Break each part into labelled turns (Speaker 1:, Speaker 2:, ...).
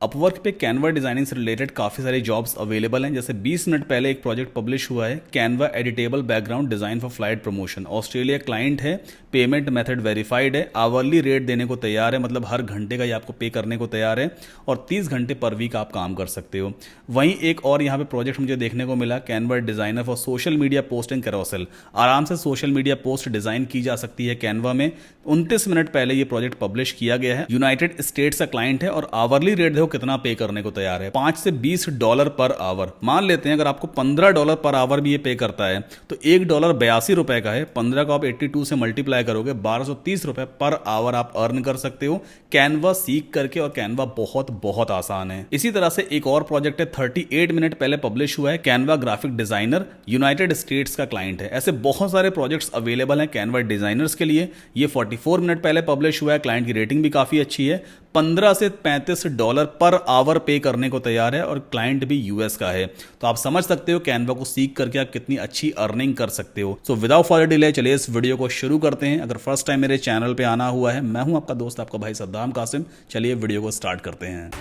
Speaker 1: Upwork पे Canva designing से related काफ़ी सारी जॉब्स अवेलेबल हैं। जैसे 20 मिनट पहले एक प्रोजेक्ट पब्लिश हुआ है, Canva editable background design for flight promotion. Australia client है, पेमेंट मेथड वेरीफाइड है, आवरली रेट देने को तैयार है, मतलब हर घंटे का ये आपको पे करने को तैयार है और 30 घंटे पर वीक आप काम कर सकते हो। वहीं एक और यहाँ पे प्रोजेक्ट मुझे देखने को मिला, Canva designer for social media post and carousel. आराम से सोशल मीडिया पोस्ट डिज़ाइन की जा सकती है कैनवा में। 29 मिनट पहले ये प्रोजेक्ट पब्लिश किया गया है। यूनाइटेड स्टेट्स का क्लाइंट है और आवरली रेट देखो कितना पे करने को तैयार है, $5 से $20 पर आवर। मान लेते हैं अगर आपको $15 पर आवर भी ये पे करता है तो $1 ₹82 का है। 15 को आप 82 से मल्टीप्लाई करोगे, ₹1230 पर आवर आप अर्न कर सकते हो कैनवा सीख करके। और कैनवा बहुत बहुत आसान है। इसी तरह से एक और प्रोजेक्ट है, 38 मिनट पहले पब्लिश हुआ है, Canva graphic designer, United states का क्लाइंट है। ऐसे बहुत सारे प्रोजेक्ट्स अवेलेबल हैं कैनवा डिजाइनर्स के लिए। ये 44 मिनट पहले पब्लिश हुआ है, क्लाइंट की रेटिंग भी काफी अच्छी है। $15 से $35 पर आवर पे करने को तैयार है और क्लाइंट भी यूएस का है। तो आप समझ सकते हो कैनवा को सीख करके आप कितनी अच्छी अर्निंग कर सकते हो। सो विदाउट फर्दर डिले चलिए इस वीडियो को शुरू करते हैं। अगर फर्स्ट टाइम मेरे चैनल पे आना हुआ है, मैं हूं आपका दोस्त, आपका भाई सद्दाम कासिम। चलिए वीडियो को स्टार्ट करते हैं।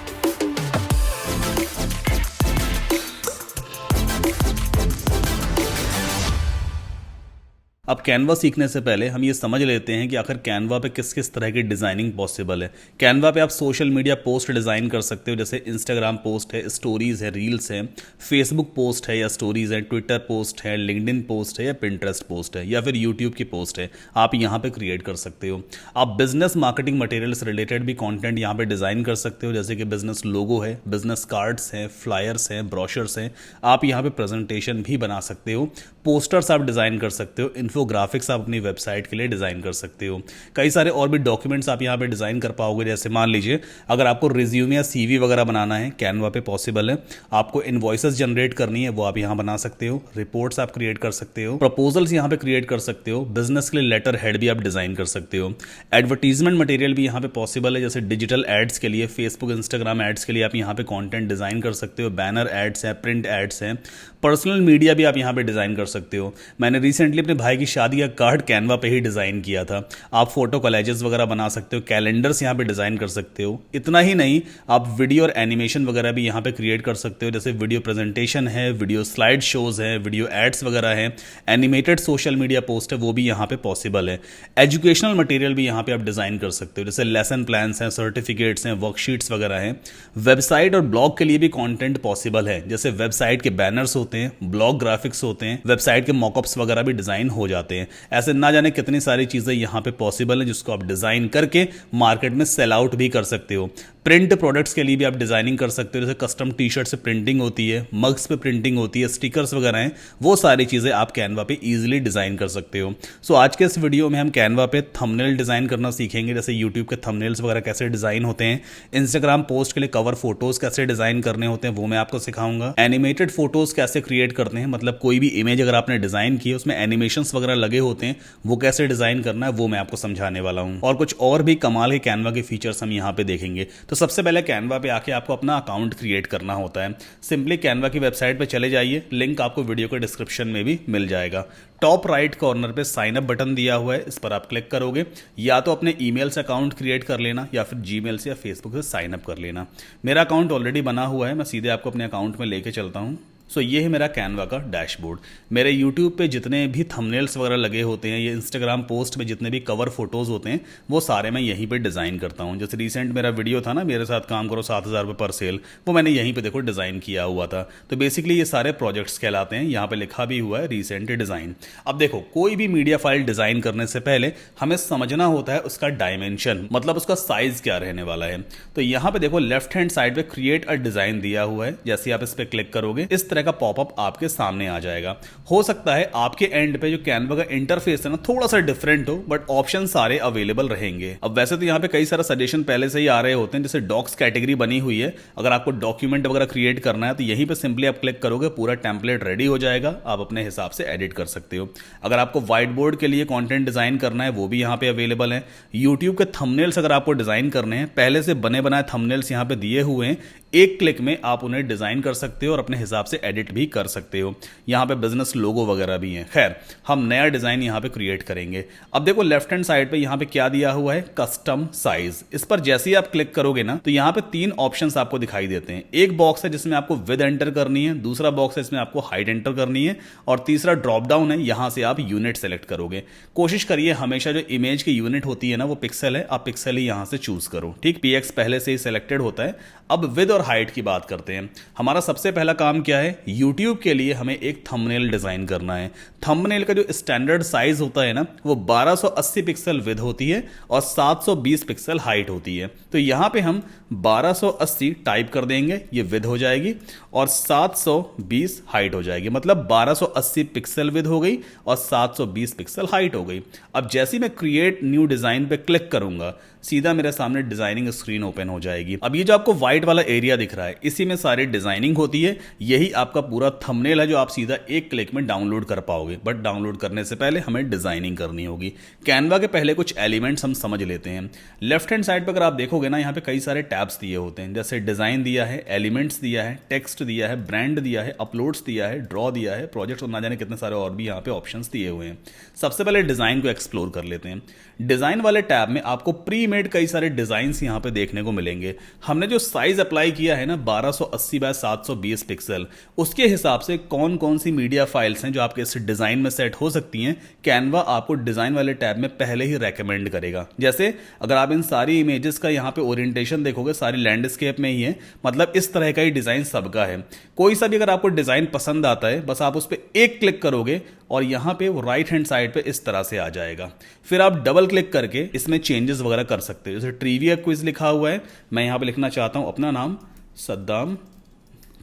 Speaker 1: अब कैनवा सीखने से पहले हम ये समझ लेते हैं कि आखिर कैनवा पे किस किस तरह की डिज़ाइनिंग पॉसिबल है। कैनवा पे आप सोशल मीडिया पोस्ट डिज़ाइन कर सकते हो, जैसे इंस्टाग्राम पोस्ट है, स्टोरीज़ है, रील्स है, फेसबुक पोस्ट है या स्टोरीज़ है, ट्विटर पोस्ट है, लिंक्डइन पोस्ट है या पिंटरेस्ट पोस्ट है या फिर यूट्यूब की पोस्ट है, आप यहाँ पे क्रिएट कर सकते हो। आप बिजनेस मार्केटिंग मटेरियल से रिलेटेड भी कॉन्टेंट यहाँ पे डिज़ाइन कर सकते हो, जैसे कि बिजनेस लोगो है, बिजनेस कार्ड्स हैं, फ्लायर्स हैं, ब्रोशर्स हैं। आप यहाँ पे प्रेजेंटेशन भी बना सकते हो, पोस्टर्स आप डिज़ाइन कर सकते हो, इन्फोग्राफिक्स आप अपनी वेबसाइट के लिए डिज़ाइन कर सकते हो। कई सारे और भी डॉक्यूमेंट्स आप यहाँ पे डिज़ाइन कर पाओगे। जैसे मान लीजिए अगर आपको रिज्यूम या सीवी वगैरह बनाना है, कैनवा पे पॉसिबल है। आपको इनवॉइसेस जनरेट करनी है, वो आप यहाँ बना सकते हो। रिपोर्ट्स आप क्रिएट कर सकते हो, प्रपोजल्स यहाँ पे क्रिएट कर सकते हो, बिजनेस के लिए लेटर हेड भी आप डिज़ाइन कर सकते हो। एडवर्टीजमेंट मटेरियल भी यहाँ पे पॉसिबल है, जैसे डिजिटल एड्स के लिए, फेसबुक इंस्टाग्राम एड्स के लिए आप यहाँ पे कॉन्टेंट डिज़ाइन कर सकते हो। बैनर एड्स हैं, प्रिंट एड्स हैं, पर्सनल मीडिया भी आप यहाँ पे डिज़ाइन कर सकते हो। मैंने रिसेंटली अपने भाई की शादी का कार्ड कैनवा पे ही डिज़ाइन किया था। आप फोटो कोलैजेस वगैरह बना सकते हो, कैलेंडर्स यहाँ पे डिज़ाइन कर सकते हो। इतना ही नहीं, आप वीडियो और एनिमेशन वगैरह भी यहाँ पे क्रिएट कर सकते हो, जैसे वीडियो प्रेजेंटेशन है, वीडियो स्लाइड शोज है, वीडियो एड्स वगैरह है, एनिमेटेड सोशल मीडिया पोस्ट है, वो भी यहाँ पे पॉसिबल है। एजुकेशनल मटेरियल भी यहाँ पे आप डिज़ाइन कर सकते हो, जैसे लेसन प्लान्स हैं, सर्टिफिकेट्स हैं, वर्कशीट्स वगैरह हैं। वेबसाइट और ब्लॉग के लिए भी कॉन्टेंट पॉसिबल है, जैसे वेबसाइट के बैनर्स होते हैं, ब्लॉग ग्राफिक्स होते हैं, वेबसाइट के मॉकअप्स वगैरह भी डिज़ाइन हो जाते हैं। ऐसे ना जाने कितनी सारी चीज़ें यहाँ पे पॉसिबल है, जिसको आप डिज़ाइन करके मार्केट में सेल आउट भी कर सकते हो। प्रिंट प्रोडक्ट्स के लिए भी आप डिज़ाइनिंग कर सकते हो, जैसे कस्टम टी शर्ट से प्रिंटिंग होती है, मग्स पे प्रिंटिंग होती है, स्टिकर्स वगैरह हैं, वो सारी चीज़ें आप कैनवा पे इजीली डिज़ाइन कर सकते हो। सो आज के इस वीडियो में हम कैनवा पे थंबनेल डिज़ाइन करना सीखेंगे, जैसे यूट्यूब के थंबनेल्स वगैरह कैसे डिज़ाइन होते हैं, इंस्टाग्राम पोस्ट के लिए कवर फोटोज़ कैसे डिज़ाइन करने होते हैं, वो मैं आपको सिखाऊंगा। एनिमेटेड फोटोज़ कैसे क्रिएट करते हैं, मतलब कोई भी इमेज अगर आपने डिज़ाइन की है उसमें एनिमेशंस वगैरह लगे होते हैं, वो कैसे डिज़ाइन करना है वो मैं आपको समझाने वाला हूं। और कुछ और भी कमाल के कैनवा के फीचर्स हम यहाँ पे देखेंगे। तो सबसे पहले कैनवा पे आके आपको अपना अकाउंट क्रिएट करना होता है। सिंपली कैनवा की वेबसाइट पे चले जाइए, लिंक आपको वीडियो के डिस्क्रिप्शन में भी मिल जाएगा। टॉप राइट कॉर्नर पे साइन अप बटन दिया हुआ है, इस पर आप क्लिक करोगे। या तो अपने ईमेल से अकाउंट क्रिएट कर लेना या फिर जीमेल से या फेसबुक से साइन अप कर लेना। मेरा अकाउंट ऑलरेडी बना हुआ है, मैं सीधे आपको अपने अकाउंट में लेके चलता हूँ। सो ये है मेरा कैनवा का डैशबोर्ड। मेरे यूट्यूब पे जितने भी थंबनेल्स वगैरह लगे होते हैं, ये इंस्टाग्राम पोस्ट में जितने भी कवर फोटोज़ होते हैं, वो सारे मैं यहीं पे डिज़ाइन करता हूँ। जैसे रिसेंट मेरा वीडियो था ना, मेरे साथ काम करो ₹7,000 पर सेल, वो मैंने यहीं पे देखो डिज़ाइन किया हुआ था। तो बेसिकली ये सारे प्रोजेक्ट्स कहलाते हैं। यहाँ पे लिखा भी हुआ है रिसेंट डिज़ाइन। अब देखो, कोई भी मीडिया फाइल डिज़ाइन करने से पहले हमें समझना होता है उसका डायमेंशन, मतलब उसका साइज क्या रहने वाला है। तो यहाँ पे देखो लेफ्ट हैंड साइड पे क्रिएट अ डिज़ाइन दिया हुआ है। जैसे आप इस पर क्लिक करोगे, इस तरह का पॉपअप आपके सामने आ जाएगा। हो सकता है आपके एंड पे जो कैनवा का इंटरफेस है ना, थोड़ा सा डिफरेंट हो, बट ऑप्शन सारे अवेलेबल रहेंगे। अब वैसे तो यहाँ पे कई सारा सजेशन पहले से ही आ रहे होते हैं, जैसे डॉक्स कैटेगरी बनी हुई है। अगर आपको डॉक्यूमेंट वगैरह क्रिएट करना है तो यहीं पे सिंपली आप क्लिक करोगे, पूरा टेम्पलेट रेडी हो जाएगा, आप अपने हिसाब से एडिट कर सकते हो। अगर आपको व्हाइट बोर्ड के लिए कंटेंट डिजाइन करना है, वो भी यहाँ पे अवेलेबल है। यूट्यूब के थंबनेल्स अगर आपको डिजाइन करने हैं, पहले से बने बनाए थंबनेल्स यहाँ पे दिए हुए हैं, एक क्लिक में आप उन्हें डिजाइन कर सकते हो और अपने हिसाब से एडिट भी कर सकते हो। यहाँ पे बिजनेस लोगो वगैरह भी हैं। खैर, हम नया डिज़ाइन यहाँ पे क्रिएट करेंगे। अब देखो लेफ्ट हैंड साइड पे यहाँ पे क्या दिया हुआ है, कस्टम साइज। इस पर जैसे ही आप क्लिक करोगे ना तो यहाँ पे 3 ऑप्शंस आपको दिखाई देते हैं। एक बॉक्स है जिसमें आपको विद एंटर करनी है, दूसरा बॉक्स है इसमें आपको हाइट एंटर करनी है, और तीसरा ड्रॉप डाउन है, यहाँ से आप यूनिट सेलेक्ट करोगे। कोशिश करिए हमेशा जो इमेज की यूनिट होती है ना वो पिक्सल है, आप पिक्सल ही यहाँ से चूज करो। ठीक, पीएक्स पहले से ही सिलेक्टेड होता है। अब विद और हाइट की बात करते हैं। हमारा सबसे पहला काम क्या है, यूट्यूब के लिए हमें एक थंबनेल डिजाइन करना है। थंबनेल का जो स्टैंडर्ड साइज होता है ना वो 1280 पिक्सल विद होती है और 720 पिक्सल हाइट होती है। तो यहां पे हम 1280 टाइप कर देंगे, ये विद हो जाएगी, और 720 हाइट हो जाएगी। मतलब 1280 पिक्सल विद हो गई और 720 पिक्सल हाइट हो गई। अब जैसे ही मैं क्रिएट न्यू डिजाइन पे क्लिक करूंगा सीधा मेरे सामने डिजाइनिंग स्क्रीन ओपन हो जाएगी। अब ये जो आपको व्हाइट वाला एरिया दिख रहा है इसी में सारी डिजाइनिंग होती है। यही आपका पूरा थंबनेल है जो आप सीधा एक क्लिक में डाउनलोड कर पाओगे। बट डाउनलोड करने से पहले हमें डिजाइनिंग करनी होगी। कैनवा के पहले कुछ एलिमेंट्स हम समझ लेते हैं। लेफ्ट हैंड साइड पर अगर आप देखोगे ना यहाँ पे कई सारे टैब्स दिए होते हैं, जैसे डिजाइन दिया है, एलिमेंट्स दिया है, टेक्स्ट दिया है, ब्रांड दिया है, अपलोड्स दिया है, ड्रॉ दिया है, प्रोजेक्ट्स और ना जाने कितने सारे और भी यहाँ पे ऑप्शंस दिए हुए हैं। सबसे पहले डिजाइन को एक्सप्लोर कर लेते हैं। डिजाइन वाले टैब में आपको प्री मेड कई सारे डिजाइन्स यहाँ पे देखने को मिलेंगे। हमने जो साइज अप्लाई किया है ना 1280 बाय 720 पिक्सल, उसके हिसाब से कौन कौन सी मीडिया फाइल्स हैं जो आपके इस डिजाइन में सेट हो सकती हैं, कैनवा आपको डिजाइन वाले टैब में पहले ही रेकमेंड करेगा। जैसे अगर आप इन सारी इमेजेस का यहाँ पे ओरिएंटेशन देखोगे सारी लैंडस्केप में ही है, मतलब इस तरह का ही डिजाइन सबका है। कोई सा भी अगर आपको डिजाइन पसंद आता है बस आप उस पर एक क्लिक करोगे और यहाँ पे वो राइट हैंड साइड पे इस तरह से आ जाएगा। फिर आप डबल क्लिक करके इसमें चेंजेस वगैरह कर सकते हो। जैसे ट्रिविया क्विज लिखा हुआ है, मैं यहाँ पे लिखना चाहता हूँ अपना नाम सद्दाम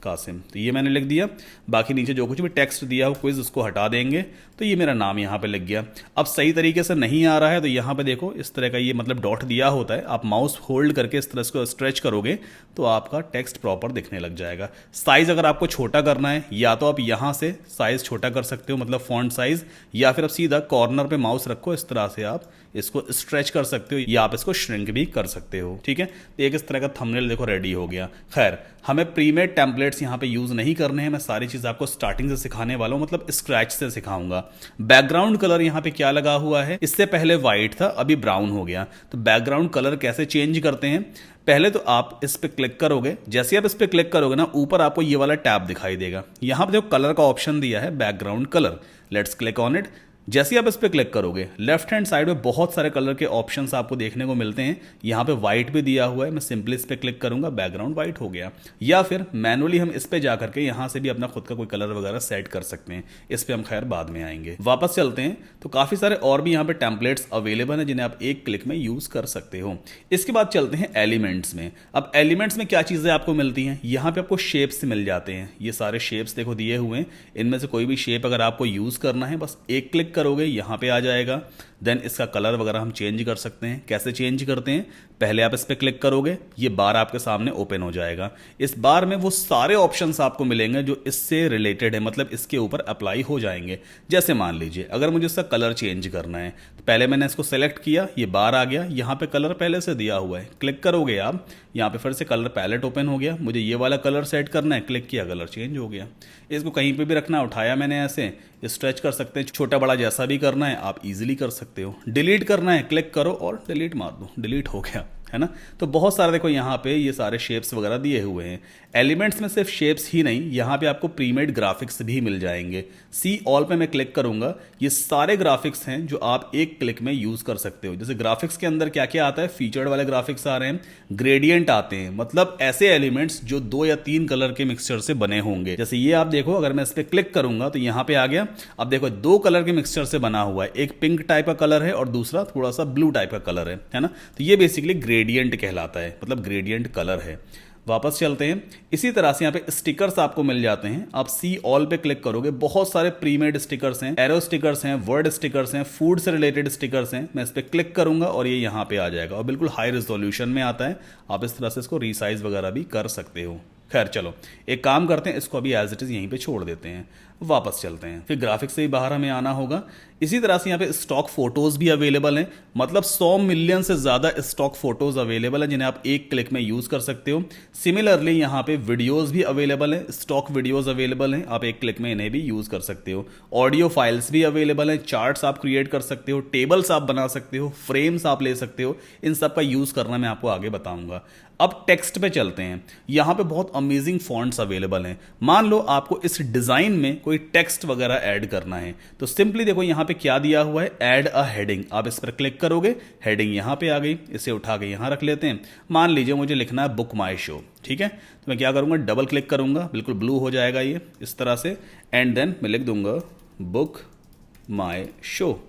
Speaker 1: कासिम, तो ये मैंने लिख दिया। बाकी नीचे जो कुछ भी टेक्स्ट दिया हो क्विज उसको हटा देंगे तो ये मेरा नाम यहाँ पे लग गया। अब सही तरीके से नहीं आ रहा है तो यहाँ पे देखो इस तरह का ये मतलब डॉट दिया होता है, आप माउस होल्ड करके इस तरह से स्ट्रेच करोगे तो आपका टेक्स्ट प्रॉपर दिखने लग जाएगा। साइज अगर आपको छोटा करना है या तो आप यहाँ से साइज छोटा कर सकते हो, मतलब फॉन्ट साइज, या फिर आप सीधा कॉर्नर पे माउस रखो इस तरह से आप इसको स्ट्रेच कर सकते हो, या आप इसको श्रिंक भी कर सकते हो। ठीक है, तो एक इस तरह का थंबनेल देखो रेडी हो गया। खैर, हमें प्रीमेड टेम्पलेट्स यहाँ पे यूज नहीं करने हैं। मैं सारी चीज आपको स्टार्टिंग से सिखाने वाला हूँ, मतलब स्क्रैच से सिखाऊंगा। बैकग्राउंड कलर यहाँ पे क्या लगा हुआ है, इससे पहले व्हाइट था अभी ब्राउन हो गया। तो बैकग्राउंड कलर कैसे चेंज करते हैं, पहले तो आप इस पे क्लिक करोगे। जैसे आप इस पे क्लिक करोगे ना ऊपर आपको ये वाला टैब दिखाई देगा। यहाँ पे जो कलर का ऑप्शन दिया है background colour, let's click on it. जैसे आप इस पे क्लिक करोगे लेफ्ट हैंड साइड में बहुत सारे कलर के ऑप्शंस आपको देखने को मिलते हैं। यहाँ पे व्हाइट भी दिया हुआ है, मैं सिंपली इस पे क्लिक करूंगा, बैकग्राउंड व्हाइट हो गया। या फिर मैनुअली हम इस पे जा करके यहाँ से भी अपना खुद का कोई कलर वगैरह सेट कर सकते हैं। इस पे हम खैर बाद में आएंगे। वापस चलते हैं तो काफी सारे और भी यहाँ पे टेम्पलेट्स अवेलेबल है जिन्हें आप एक क्लिक में यूज कर सकते हो। इसके बाद चलते हैं एलिमेंट्स में। अब एलिमेंट्स में क्या चीजें आपको मिलती हैं, यहाँ पे आपको शेप्स मिल जाते हैं। ये सारे शेप्स देखो दिए हुए हैं, इनमें से कोई भी शेप अगर आपको यूज करना है बस एक क्लिक करोगे यहाँ पे आ जाएगा। देन इसका कलर वगैरह हम चेंज कर सकते हैं। कैसे चेंज करते हैं, पहले आप इस पे क्लिक करोगे, ये बार आपके सामने ओपन हो जाएगा। इस बार में वो सारे ऑप्शंस आपको मिलेंगे जो इससे रिलेटेड है, मतलब इसके ऊपर अप्लाई हो जाएंगे। जैसे मान लीजिए अगर मुझे इसका कलर चेंज करना है तो पहले मैंने इसको सेलेक्ट किया, ये बार आ गया, यहाँ पे कलर पहले से दिया हुआ है। क्लिक करोगे आप, यहाँ पे फिर से कलर पैलेट ओपन हो गया। मुझे ये वाला कलर सेट करना है, क्लिक किया, कलर चेंज हो गया। इसको कहीं पे भी रखना, उठाया मैंने ऐसे स्ट्रेच कर सकते हैं, छोटा बड़ा जैसा भी करना है आप इजीली कर सकते हो। डिलीट करना है, क्लिक करो और डिलीट मार दो, डिलीट हो गया, है ना। तो बहुत सारे देखो यहाँ पे ये सारे शेप्स वगैरह दिए हुए हैं। एलिमेंट्स में सिर्फ शेप्स ही नहीं, यहाँ पे आपको प्रीमेड ग्राफिक्स भी मिल जाएंगे। सी ऑल पे मैं क्लिक करूंगा, ये सारे ग्राफिक्स हैं जो आप एक क्लिक में यूज कर सकते हो। जैसे ग्राफिक्स के अंदर क्या क्या आता है, फीचर्ड वाले ग्राफिक्स आ रहे हैं, ग्रेडियंट आते हैं, मतलब ऐसे एलिमेंट्स जो 2 या 3 कलर के मिक्सचर से बने होंगे। जैसे ये आप देखो, अगर मैं इस पर क्लिक करूंगा तो यहाँ पे आ गया। अब देखो 2 कलर के मिक्सचर से बना हुआ है, एक पिंक टाइप का कलर है और दूसरा थोड़ा सा ब्लू टाइप का कलर है ना। तो ये बेसिकली ग्रेडियंट कहलाता है, मतलब ग्रेडियंट कलर है। वापस चलते हैं। इसी तरह से यहाँ पे स्टिकर्स आपको मिल जाते हैं। आप सी ऑल पे क्लिक करोगे, बहुत सारे प्रीमेड स्टिकर्स हैं, एरो स्टिकर्स हैं, वर्ड स्टिकर्स हैं, फूड से रिलेटेड स्टिकर्स हैं। मैं इस पे क्लिक करूंगा और ये यहाँ पे आ जाएगा और बिल्कुल हाई रेजोल्यूशन में आता है। आप इस तरह से इसको रीसाइज वगैरह भी कर सकते हो। खैर चलो एक काम करते हैं, इसको अभी एज इट इज यहीं पे छोड़ देते हैं। वापस चलते हैं, फिर ग्राफिक्स से ही बाहर हमें आना होगा। इसी तरह से यहाँ पे स्टॉक फोटोज़ भी अवेलेबल हैं, मतलब 100 मिलियन से ज़्यादा स्टॉक फोटोज़ अवेलेबल हैं जिन्हें आप एक क्लिक में यूज़ कर सकते हो। सिमिलरली यहाँ पे वीडियोज़ भी अवेलेबल हैं, स्टॉक वीडियोज़ अवेलेबल हैं, आप एक क्लिक में इन्हें भी यूज़ कर सकते हो। ऑडियो फाइल्स भी अवेलेबल हैं, चार्ट्स आप क्रिएट कर सकते हो, टेबल्स आप बना सकते हो, फ्रेम्स आप ले सकते हो। इन सब का यूज़ करना मैं आपको आगे बताऊँगा। अब टेक्स्ट पे चलते हैं। यहाँ पे बहुत अमेजिंग फॉन्ट्स अवेलेबल हैं। मान लो आपको इस डिज़ाइन में कोई टेक्स्ट वगैरह ऐड करना है, तो सिंपली देखो यहाँ पे क्या दिया हुआ है, ऐड अ हेडिंग। आप इस पर क्लिक करोगे, हेडिंग यहाँ पे आ गई, इसे उठा के यहाँ रख लेते हैं। मान लीजिए मुझे लिखना है बुक माई शो, ठीक है, तो मैं क्या करूँगा, डबल क्लिक करूँगा, बिल्कुल ब्लू हो जाएगा ये इस तरह से, एंड देन मैं लिख दूंगा बुक माई शो,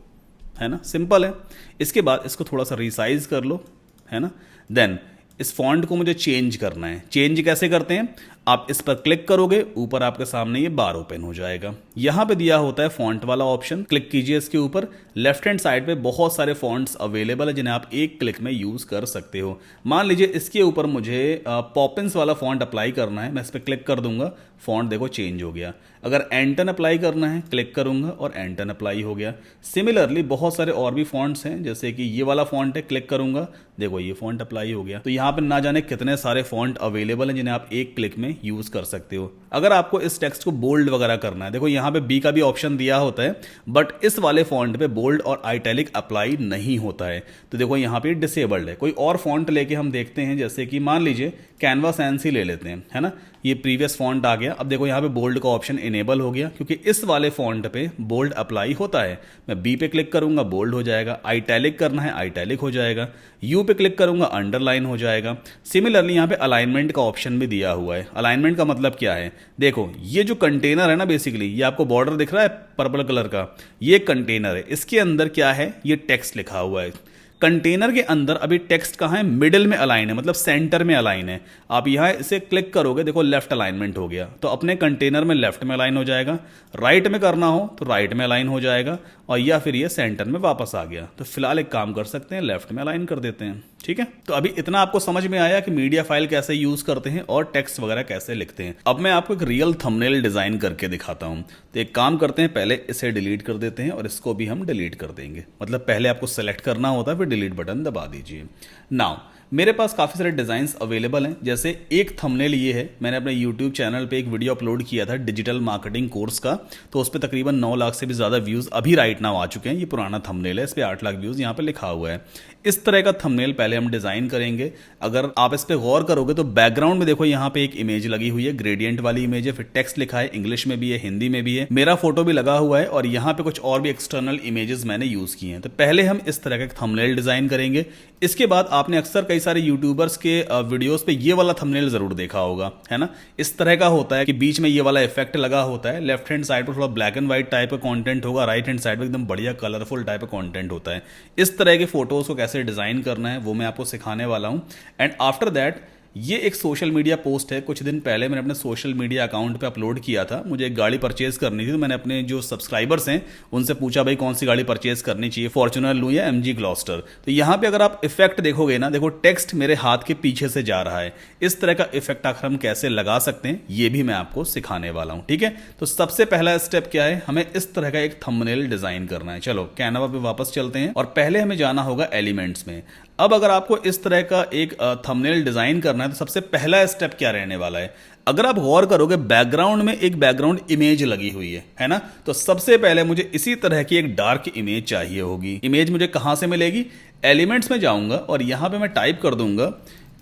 Speaker 1: है ना, सिंपल है। इसके बाद इसको थोड़ा सा रिसाइज कर लो, है ना। देन इस फॉन्ट को मुझे चेंज करना है। चेंज कैसे करते हैं, आप इस पर क्लिक करोगे, ऊपर आपके सामने ये बार ओपन हो जाएगा। यहां पे दिया होता है फॉन्ट वाला ऑप्शन, क्लिक कीजिए इसके ऊपर। लेफ्ट हैंड साइड पे बहुत सारे फॉन्ट्स अवेलेबल है जिन्हें आप एक क्लिक में यूज कर सकते हो। मान लीजिए इसके ऊपर मुझे पॉपिंस वाला फॉन्ट अप्लाई करना है, मैं इस पर क्लिक कर दूंगा, फॉन्ट देखो चेंज हो गया। अगर एंटन अप्लाई करना है, क्लिक करूंगा और एंटन अप्लाई हो गया। सिमिलरली बहुत सारे और भी फॉन्ट्स हैं, जैसे कि ये वाला फॉन्ट है, क्लिक करूंगा, देखो ये फॉन्ट अप्लाई हो गया। तो यहाँ पे ना जाने कितने सारे फॉन्ट अवेलेबल हैं जिन्हें आप एक क्लिक में यूज कर सकते हो। अगर आपको इस टेक्स्ट को बोल्ड वगैरह करना है, देखो यहाँ पे बी का भी ऑप्शन दिया होता है, बट इस वाले फॉन्ट पे बोल्ड और आइटैलिक अप्लाई नहीं होता है, तो देखो यहाँ पे डिसेबल्ड है। कोई और फॉन्ट लेके हम देखते हैं, जैसे कि मान लीजिए कैनवास एनसी ले लेते हैं, है ना, ये प्रीवियस फॉन्ट आ गया। अब देखो यहाँ पे बोल्ड का ऑप्शन इनेबल हो गया, क्योंकि इस वाले फॉन्ट पे बोल्ड अप्लाई होता है। मैं बी पे क्लिक करूंगा, बोल्ड हो जाएगा। आइटैलिक करना है, आइटैलिक हो जाएगा। यू पे क्लिक करूंगा, अंडरलाइन हो जाएगा। सिमिलरली यहाँ पे अलाइनमेंट का ऑप्शन भी दिया हुआ है। अलाइनमेंट का मतलब क्या है, देखो ये जो कंटेनर है ना, बेसिकली ये आपको बॉर्डर दिख रहा है पर्पल कलर का, ये कंटेनर है, इसके अंदर क्या है, ये टेक्स्ट लिखा हुआ है। कंटेनर के अंदर अभी टेक्स्ट कहाँ है, मिडिल में अलाइन है, मतलब सेंटर में अलाइन है। आप यहाँ इसे क्लिक करोगे, देखो लेफ्ट अलाइनमेंट हो गया, तो अपने कंटेनर में लेफ्ट में अलाइन हो जाएगा। राइट में करना हो तो राइट में अलाइन हो जाएगा, और या फिर ये सेंटर में वापस आ गया। तो फिलहाल एक काम कर सकते हैं, लेफ्ट में अलाइन कर देते हैं, ठीक है। तो अभी इतना आपको समझ में आया कि मीडिया फाइल कैसे यूज करते हैं और टेक्स्ट वगैरह कैसे लिखते हैं। अब मैं आपको एक रियल थंबनेल डिजाइन करके दिखाता हूं। तो एक काम करते हैं, पहले इसे डिलीट कर देते हैं और इसको भी हम डिलीट कर देंगे। मतलब पहले आपको सेलेक्ट करना होता है, फिर डिलीट बटन दबा दीजिए। नाउ मेरे पास काफ़ी सारे डिज़ाइंस अवेलेबल हैं। जैसे एक थंबनेल ये है, मैंने अपने यूट्यूब चैनल पे एक वीडियो अपलोड किया था डिजिटल मार्केटिंग कोर्स का, तो उस पर तकरीबन 9 लाख से भी ज़्यादा व्यूज़ अभी राइट नाउ आ चुके हैं। ये पुराना थंबनेल है, इस पर 8 लाख व्यूज़ यहाँ पे लिखा हुआ है। इस तरह का थंबनेल पहले हम डिज़ाइन करेंगे। अगर आप इस पर गौर करोगे तो बैकग्राउंड में देखो यहाँ पे एक इमेज लगी हुई है, ग्रेडियंट वाली इमेज है, फिर टेक्स्ट लिखा है, इंग्लिश में भी है, हिंदी में भी है, मेरा फोटो भी लगा हुआ है, और यहाँ पे कुछ और भी एक्सटर्नल इमेजेस मैंने यूज़ किए हैं। तो पहले हम इस तरह का थंबनेल डिज़ाइन करेंगे। इसके बाद आपने अक्सर कई सारे यूट्यूबर्स के वीडियोस पे ये वाला थंबनेल जरूर देखा होगा, है ना। इस तरह का होता है कि बीच में ये वाला इफेक्ट लगा होता है, लेफ्ट हैंड साइड पर थोड़ा ब्लैक एंड व्हाइट टाइप का कंटेंट होगा, राइट हैंड साइड पर एकदम बढ़िया कलरफुल टाइप का कंटेंट होता है। इस तरह के फोटोज को कैसे डिजाइन करना है वो मैं आपको सिखाने वाला हूं। एंड आफ्टर दैट ये एक सोशल मीडिया पोस्ट है, कुछ दिन पहले मैंने अपने सोशल मीडिया अकाउंट पे अपलोड किया था। मुझे एक गाड़ी परचेज करनी थी, तो मैंने अपने जो सब्सक्राइबर्स हैं उनसे पूछा भाई कौन सी गाड़ी परचेज करनी चाहिए, फॉर्च्यूनर लूँ या एमजी ग्लॉस्टर। तो यहाँ पे अगर आप इफेक्ट देखोगे ना, देखो टेक्स्ट मेरे हाथ के पीछे से जा रहा है। इस तरह का इफेक्ट आखिर हम कैसे लगा सकते हैं ये भी मैं आपको सिखाने वाला हूँ, ठीक है। तो सबसे पहला स्टेप क्या है, हमें इस तरह का एक थंबनेल डिजाइन करना है। चलो कैनवा पे वापस चलते हैं और पहले हमें जाना होगा एलिमेंट्स में। अब अगर आपको इस तरह का एक थंबनेल डिजाइन करना है तो सबसे पहला स्टेप क्या रहने वाला है, अगर आप गौर करोगे बैकग्राउंड में एक बैकग्राउंड इमेज लगी हुई है ना। तो सबसे पहले मुझे इसी तरह की एक डार्क इमेज चाहिए होगी। इमेज मुझे कहां से मिलेगी, एलिमेंट्स में जाऊंगा और यहां पे मैं टाइप कर दूंगा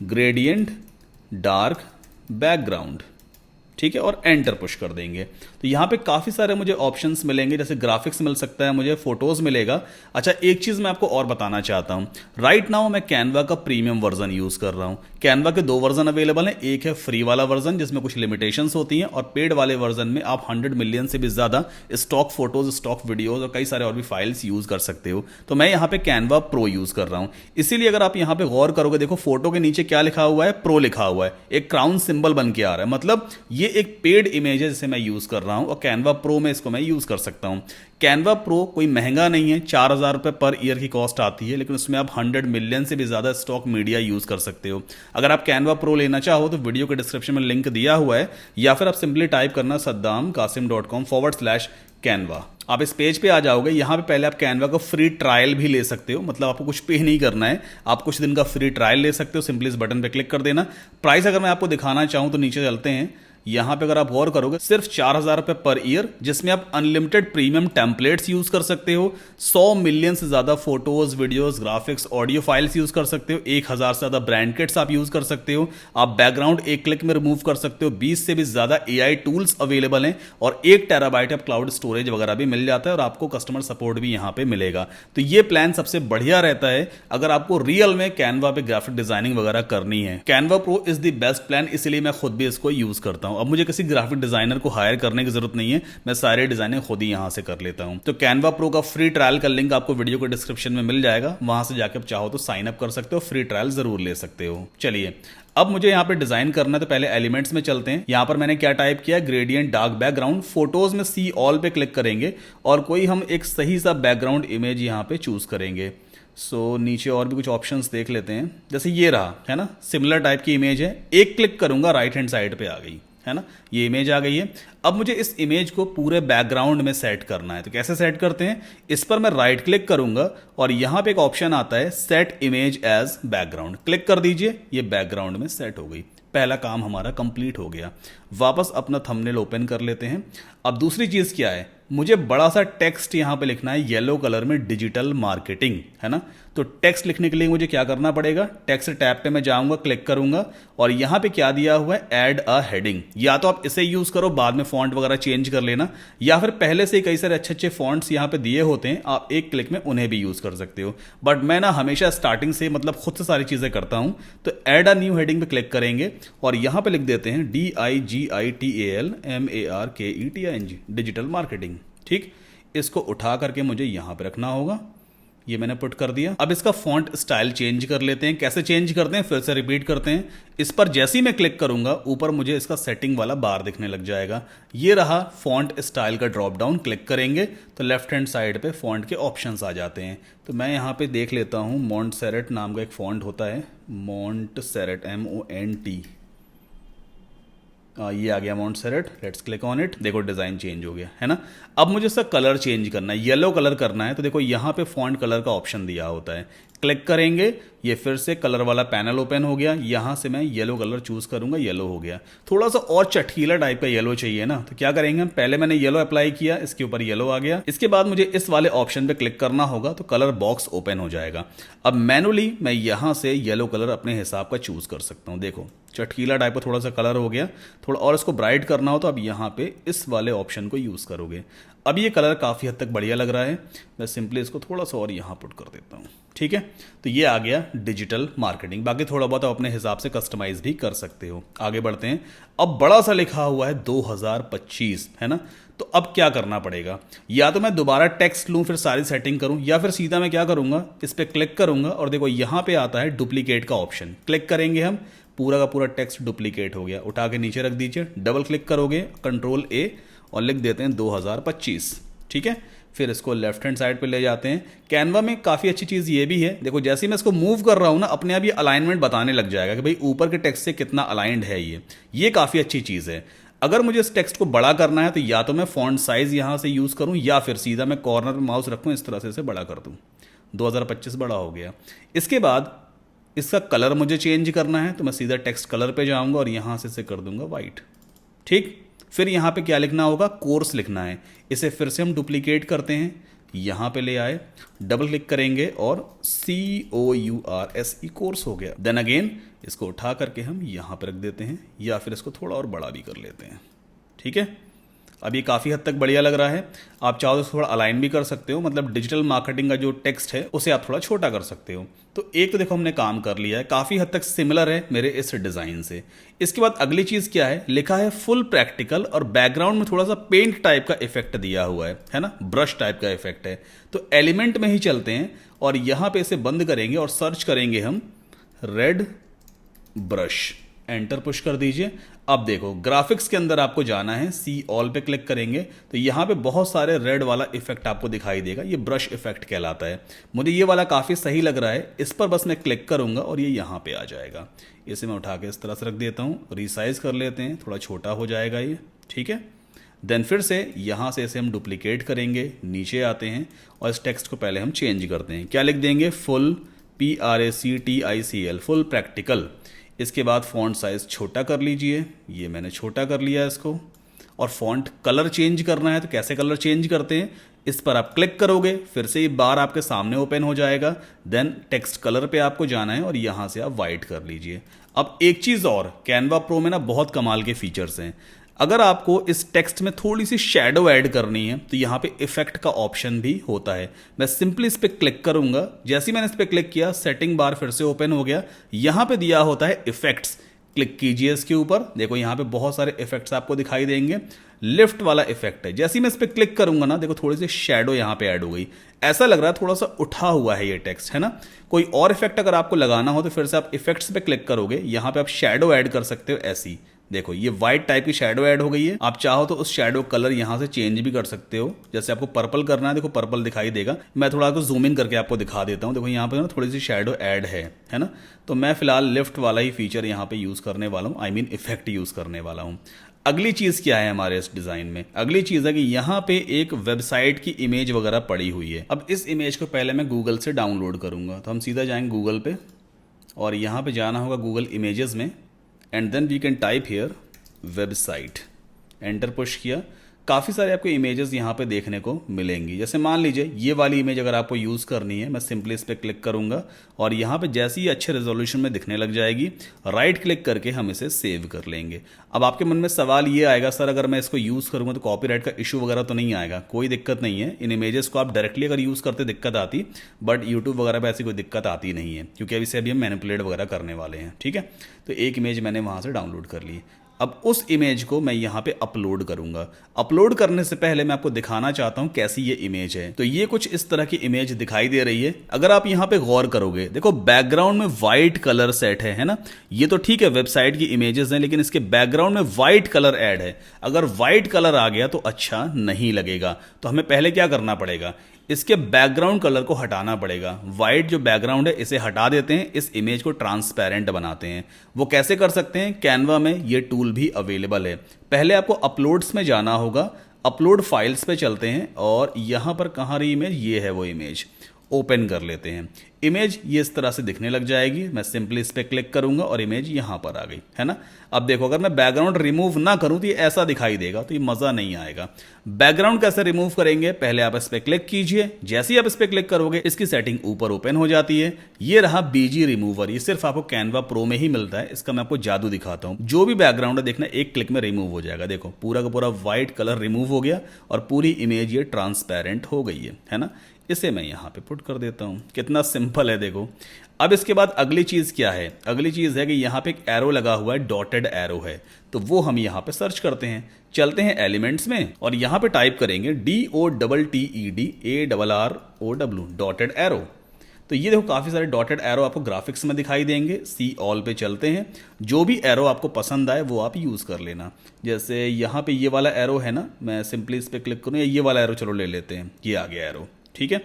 Speaker 1: ग्रेडियंट डार्क बैकग्राउंड, ठीक है, और एंटर पुश कर देंगे। तो यहाँ पे काफ़ी सारे मुझे ऑप्शंस मिलेंगे, जैसे ग्राफिक्स मिल सकता है, मुझे फोटोज़ मिलेगा। अच्छा एक चीज़ मैं आपको और बताना चाहता हूँ, राइट नाउ मैं कैनवा का प्रीमियम वर्जन यूज़ कर रहा हूँ। कैनवा के 2 वर्जन अवेलेबल हैं, एक है फ्री वाला वर्जन जिसमें कुछ लिमिटेशंस होती हैं, और पेड वाले वर्जन में आप 100 मिलियन से भी ज़्यादा स्टॉक फोटोज, स्टॉक वीडियोज़ और कई सारे और भी फाइल्स यूज़ कर सकते हो। तो मैं यहाँ पे कैनवा प्रो यूज़ कर रहा हूँ। इसीलिए अगर आप यहाँ पे गौर करोगे, देखो फोटो के नीचे क्या लिखा हुआ है, प्रो लिखा हुआ है, एक क्राउन सिंबल बन के आ रहा है, मतलब ये एक पेड इमेज है जिसे मैं यूज कर रहा हूं, और कैनवा प्रो में इसको मैं यूज कर सकता हूं। कैनवा प्रो कोई महंगा नहीं है, 4000 रुपए पर ईयर की कॉस्ट आती है, लेकिन उसमें आप 100 मिलियन से भी ज्यादा स्टॉक मीडिया यूज कर सकते हो। अगर आप कैनवा प्रो लेना चाहो तो वीडियो के डिस्क्रिप्शन में लिंक दिया हुआ है, या फिर आप सिंपली टाइप करना saddamkasim.com/ कैनवा। आप इस पेज पे आ जाओगे, यहाँ पे पहले आप कैनवा का फ्री ट्रायल भी ले सकते हो, मतलब आपको कुछ पे नहीं करना है, आप कुछ दिन का फ्री ट्रायल ले सकते हो। सिंपली इस बटन पे क्लिक कर देना। प्राइस अगर मैं आपको दिखाना चाहूँ तो नीचे चलते हैं, यहाँ पे अगर आप गौर करोगे सिर्फ 4,000 रुपये पर ईयर, जिसमें आप अनलिमिटेड प्रीमियम टेम्पलेट्स यूज कर सकते हो, 100 मिलियन से ज्यादा photos, videos, graphics, audio files use कर सकते हो, 1,000 से ज्यादा ब्रांड किट्स आप यूज कर सकते हो, आप बैकग्राउंड एक क्लिक में रिमूव कर सकते हो, 20 से भी ज्यादा AI टूल्स अवेलेबल हैं, और 1 टेराबाइट ऑफ क्लाउड स्टोरेज वगैरह भी मिल जाता है, और आपको कस्टमर सपोर्ट भी यहाँ पे मिलेगा। तो ये प्लान सबसे बढ़िया रहता है अगर आपको रियल में कैनवा पे ग्राफिक डिजाइनिंग वगैरह करनी है। Canva pro is the best plan, इसलिए मैं खुद भी इसको यूज करता हूं। अब मुझे किसी ग्राफिक डिजाइनर को हायर करने की जरूरत नहीं है, मैं सारे डिजाइनिंग खुद ही यहां से कर लेता हूं। तो कैनवा प्रो का फ्री ट्रायल का लिंक आपको वीडियो के डिस्क्रिप्शन में मिल जाएगा, वहां से जाकर चाहो तो साइन अप कर सकते हो, फ्री ट्रायल जरूर ले सकते हो। चलिए अब मुझे यहाँ पे डिजाइन करना है, तो पहले एलिमेंट्स में चलते हैं। यहाँ पर मैंने क्या टाइप किया, ग्रेडियंट डार्क बैकग्राउंड। फोटोज में सी ऑल पे क्लिक करेंगे और कोई हम एक सही सा बैकग्राउंड इमेज यहाँ पे चूज करेंगे। सो नीचे और भी कुछ ऑप्शंस देख लेते हैं, जैसे ये रहा है ना, सिमिलर टाइप की इमेज है। एक क्लिक करूंगा, राइट हैंड साइड पे आ गई है ना, ये इमेज आ गई है। अब मुझे इस इमेज को पूरे बैकग्राउंड में सेट करना है, तो कैसे सेट करते हैं, इस पर मैं राइट क्लिक करूंगा और यहां पे एक ऑप्शन आता है set image as background, click कर दीजिए, ये बैकग्राउंड में सेट हो गई। पहला काम हमारा कंप्लीट हो गया। वापस अपना थंबनेल ओपन कर लेते हैं। अब दूसरी चीज क्या है, मुझे बड़ा सा टेक्स्ट यहां पे लिखना है येलो कलर में, डिजिटल मार्केटिंग है ना। तो टेक्स्ट लिखने के लिए मुझे क्या करना पड़ेगा, टेक्स्ट टैब पे मैं जाऊंगा, क्लिक करूंगा और यहां पे क्या दिया हुआ है, ऐड अ हेडिंग। या तो आप इसे यूज करो, बाद में फॉन्ट वगैरह चेंज कर लेना, या फिर पहले से कई सारे अच्छे अच्छे फॉन्ट्स यहां पे दिए होते हैं, आप एक क्लिक में उन्हें भी यूज कर सकते हो। बट मैं ना हमेशा स्टार्टिंग से मतलब खुद से सारी चीजें करता हूं। तो ऐड अ न्यू हेडिंग पे क्लिक करेंगे और यहां पे लिख देते हैं DIGITALMARKETING, डिजिटल मार्केटिंग। ठीक, इसको उठा करके मुझे यहां पे रखना होगा, ये मैंने पुट कर दिया। अब इसका फॉन्ट स्टाइल चेंज कर लेते हैं। कैसे चेंज करते हैं, फिर से रिपीट करते हैं। इस पर जैसे ही मैं क्लिक करूंगा, ऊपर मुझे इसका सेटिंग वाला बार दिखने लग जाएगा। ये रहा फॉन्ट स्टाइल का ड्रॉप डाउन, क्लिक करेंगे तो लेफ्ट हैंड साइड पे फॉन्ट के ऑप्शंस आ जाते हैं। तो मैं यहाँ पे देख लेता हूँ, मॉन्टसेरेट नाम का एक फॉन्ट होता है, मॉन्टसेरेट MONT, ये आ गया मॉन्टसेरेट। लेट्स क्लिक ऑन इट, देखो डिजाइन चेंज हो गया है ना। अब मुझे इसका कलर चेंज करना है, येलो कलर करना है, तो देखो यहाँ पे फॉन्ट कलर का ऑप्शन दिया होता है, क्लिक करेंगे, ये फिर से कलर वाला पैनल ओपन हो गया। यहां से मैं येलो कलर चूज करूंगा, येलो हो गया। थोड़ा सा और चटकीला टाइप का येलो चाहिए ना, तो क्या करेंगे हम, पहले मैंने येलो अप्लाई किया, इसके ऊपर येलो आ गया। इसके बाद मुझे इस वाले ऑप्शन पे क्लिक करना होगा, तो कलर बॉक्स ओपन हो जाएगा। अब मैनुअली मैं यहां से येलो कलर अपने हिसाब का चूज कर सकता हूं। देखो चटकीला टाइप का थोड़ा सा कलर हो गया। थोड़ा और इसको ब्राइट करना हो तो अब यहाँ पे इस वाले ऑप्शन को यूज करोगे। अब ये कलर काफी हद तक बढ़िया लग रहा है, मैं सिंपली इसको थोड़ा सा और यहाँ पुट कर देता हूँ। ठीक है, तो ये आ गया डिजिटल मार्केटिंग। बाकी थोड़ा बहुत आप अपने हिसाब से कस्टमाइज भी कर सकते हो। आगे बढ़ते हैं। अब बड़ा सा लिखा हुआ है 2025 है ना, तो अब क्या करना पड़ेगा, या तो मैं दोबारा टेक्स्ट लूं फिर सारी सेटिंग करूं, या फिर सीधा मैं क्या करूंगा, इस पर क्लिक करूंगा और देखो यहां पे आता है डुप्लीकेट का ऑप्शन, क्लिक करेंगे हम, पूरा का पूरा टेक्स्ट डुप्लीकेट हो गया। उठा के नीचे रख दीजिए, डबल क्लिक करोगे, कंट्रोल A और लिख देते हैं 2025। ठीक है, फिर इसको लेफ्ट हैंड साइड पे ले जाते हैं। कैनवा में काफ़ी अच्छी चीज़ ये भी है, देखो जैसे ही मैं इसको मूव कर रहा हूँ ना, अपने आप ये अलाइनमेंट बताने लग जाएगा कि भाई ऊपर के टेक्स्ट से कितना अलाइंड है। ये काफ़ी अच्छी चीज़ है। अगर मुझे इस टेक्स्ट को बड़ा करना है तो या तो मैं फॉन्ट साइज यहाँ से यूज़ करूँ, या फिर सीधा मैं कॉर्नर में माउस रखूँ, इस तरह से इसे बड़ा कर दूँ। 2025 बड़ा हो गया। इसके बाद इसका कलर मुझे चेंज करना है, तो मैं सीधा टेक्स्ट कलर पे जाऊँगा और यहाँ से इसे कर दूंगा वाइट। ठीक, फिर यहाँ पे क्या लिखना होगा, कोर्स लिखना है। इसे फिर से हम डुप्लीकेट करते हैं, यहाँ पे ले आए, डबल क्लिक करेंगे और COURSE कोर्स हो गया। देन अगेन इसको उठा करके हम यहाँ पे रख देते हैं, या फिर इसको थोड़ा और बड़ा भी कर लेते हैं। ठीक है, अब ये काफ़ी हद तक बढ़िया लग रहा है। आप चाहो तो थोड़ा अलाइन भी कर सकते हो, मतलब डिजिटल मार्केटिंग का जो टेक्स्ट है उसे आप थोड़ा छोटा कर सकते हो। तो एक तो देखो हमने काम कर लिया है, काफ़ी हद तक सिमिलर है मेरे इस डिज़ाइन से। इसके बाद अगली चीज़ क्या है, लिखा है फुल प्रैक्टिकल और बैकग्राउंड में थोड़ा सा पेंट टाइप का इफेक्ट दिया हुआ है ना, ब्रश टाइप का इफेक्ट है। तो एलिमेंट में ही चलते हैं और यहाँ पे इसे बंद करेंगे और सर्च करेंगे हम रेड ब्रश, एंटर पुश कर दीजिए। अब देखो ग्राफिक्स के अंदर आपको जाना है, सी ऑल पे क्लिक करेंगे तो यहाँ पे बहुत सारे रेड वाला इफेक्ट आपको दिखाई देगा, ये ब्रश इफेक्ट कहलाता है। मुझे ये वाला काफ़ी सही लग रहा है, इस पर बस मैं क्लिक करूंगा और ये यहाँ पे आ जाएगा। इसे मैं उठा के इस तरह से रख देता हूँ, रिसाइज कर लेते हैं, थोड़ा छोटा हो जाएगा ये। ठीक है, देन फिर से यहाँ से इसे हम डुप्लीकेट करेंगे, नीचे आते हैं और इस टेक्स्ट को पहले हम चेंज करते हैं। क्या लिख देंगे? Full PRACTICL, full practical. इसके बाद फ़ॉन्ट साइज़ छोटा कर लीजिए, ये मैंने छोटा कर लिया इसको। और फ़ॉन्ट कलर चेंज करना है तो कैसे कलर चेंज करते हैं, इस पर आप क्लिक करोगे, फिर से ये बार आपके सामने ओपन हो जाएगा। देन टेक्स्ट कलर पे आपको जाना है और यहाँ से आप वाइट कर लीजिए। अब एक चीज़ और, कैनवा प्रो में ना बहुत कमाल के फीचर्स हैं। अगर आपको इस टेक्स्ट में थोड़ी सी शेडो ऐड करनी है तो यहाँ पे इफेक्ट का ऑप्शन भी होता है। मैं सिंपली इस पर क्लिक करूंगा, जैसे ही मैंने इस पर क्लिक किया सेटिंग बार फिर से ओपन हो गया। यहाँ पे दिया होता है इफेक्ट्स, क्लिक कीजिए इसके ऊपर, देखो यहाँ पे बहुत सारे इफेक्ट्स आपको दिखाई देंगे। लिफ्ट वाला इफेक्ट है, जैसे ही मैं इस पर क्लिक करूंगा ना, देखो थोड़ी सी शेडो यहाँ पे ऐड हो गई, ऐसा लग रहा है थोड़ा सा उठा हुआ है ये टेक्स्ट, है ना। कोई और इफेक्ट अगर आपको लगाना हो तो फिर से आप इफेक्ट्स पे क्लिक करोगे, यहाँ पे आप शेडो ऐड कर सकते हो ऐसी। देखो ये वाइट टाइप की शेडो ऐड हो गई है। आप चाहो तो उस शेडो कलर यहाँ से चेंज भी कर सकते हो, जैसे आपको पर्पल करना है, देखो पर्पल दिखाई देगा। मैं थोड़ा आपको जूम इन करके आपको दिखा देता हूँ। देखो यहाँ पे ना थोड़ी सी शेडो ऐड है ना। तो मैं फिलहाल लिफ्ट वाला ही फीचर यहाँ पे यूज़ करने वाला हूँ, आई मीन इफेक्ट यूज़ करने वाला हूँ। अगली चीज़ क्या है हमारे इस डिज़ाइन में? अगली चीज़ है कि यहाँ पे एक वेबसाइट की इमेज वगैरह पड़ी हुई है। अब इस इमेज को पहले मैं गूगल से डाउनलोड करूँगा, तो हम सीधा जाएंगे गूगल पे और यहाँ पे जाना होगा गूगल इमेजेस में, and then we can type here website. Enter push किया, काफ़ी सारे आपको इमेजेस यहाँ पे देखने को मिलेंगी। जैसे मान लीजिए ये वाली इमेज अगर आपको यूज़ करनी है, मैं सिंपली इस पर क्लिक करूँगा और यहाँ पे जैसे ही अच्छे रेजोल्यूशन में दिखने लग जाएगी, राइट क्लिक करके हम इसे सेव कर लेंगे। अब आपके मन में सवाल ये आएगा, सर अगर मैं इसको यूज़ करूँगा तो कॉपीराइट का इशू वगैरह तो नहीं आएगा? कोई दिक्कत नहीं है, इन इमेजेस को आप डायरेक्टली अगर यूज़ करते दिक्कत आती, बट यूट्यूब वगैरह पर ऐसी कोई दिक्कत आती नहीं है, क्योंकि अभी हम मैनिपुलेट वगैरह करने वाले हैं। ठीक है, तो एक इमेज मैंने वहाँ से डाउनलोड कर ली। अब उस इमेज को मैं यहाँ पे अपलोड करूंगा। अपलोड करने से पहले मैं आपको दिखाना चाहता हूँ कैसी ये इमेज है। तो ये कुछ इस तरह की इमेज दिखाई दे रही है। अगर आप यहाँ पे गौर करोगे, देखो बैकग्राउंड में व्हाइट कलर सेट है ना। ये तो ठीक है वेबसाइट की इमेजेस हैं, लेकिन इसके बैकग्राउंड में व्हाइट कलर ऐड है। अगर व्हाइट कलर आ गया तो अच्छा नहीं लगेगा। तो हमें पहले क्या करना पड़ेगा, इसके बैकग्राउंड कलर को हटाना पड़ेगा। वाइट जो बैकग्राउंड है इसे हटा देते हैं, इस इमेज को ट्रांसपेरेंट बनाते हैं। वो कैसे कर सकते हैं? कैनवा में ये टूल भी अवेलेबल है। पहले आपको अपलोड्स में जाना होगा, अपलोड फाइल्स पे चलते हैं और यहाँ पर कहाँ रही इमेज, ये है वो इमेज। ओपन कर लेते हैं। इमेज ये इस तरह से दिखने लग जाएगी। मैं सिंपली इस पर क्लिक करूंगा और इमेज यहाँ पर आ गई, है ना। अब देखो अगर मैं बैकग्राउंड रिमूव ना करूं तो ये ऐसा दिखाई देगा, तो ये मज़ा नहीं आएगा। बैकग्राउंड कैसे रिमूव करेंगे? पहले आप इस पर क्लिक कीजिए, जैसे ही आप इस पर क्लिक करोगे इसकी सेटिंग ऊपर ओपन हो जाती है। ये रहा बीजी रिमूवर, ये सिर्फ आपको कैनवा प्रो में ही मिलता है। इसका मैं आपको जादू दिखाता हूँ। जो भी बैकग्राउंड है देखना एक क्लिक में रिमूव हो जाएगा। देखो पूरा का पूरा व्हाइट कलर रिमूव हो गया और पूरी इमेज ये ट्रांसपेरेंट हो गई है ना। इसे मैं यहाँ पे पुट कर देता हूँ। कितना सिंपल है देखो। अब इसके बाद अगली चीज़ क्या है? अगली चीज़ है कि यहाँ पे एक एरो लगा हुआ है, डॉटेड एरो है, तो वो हम यहाँ पे सर्च करते हैं। चलते हैं एलिमेंट्स में और यहाँ पे टाइप करेंगे DOTTEDARROW, डॉटेड एरो। तो ये देखो काफ़ी सारे डॉटेड एरो आपको ग्राफिक्स में दिखाई देंगे। सी ऑल पे चलते हैं, जो भी एरो आपको पसंद आए वो आप यूज़ कर लेना। जैसे यहाँ पे ये वाला एरो है ना, मैं सिंपली इस पर क्लिक करूँ, या ये वाला एरो चलो ले लेते हैं, ये आ गया एरो। ठीक है,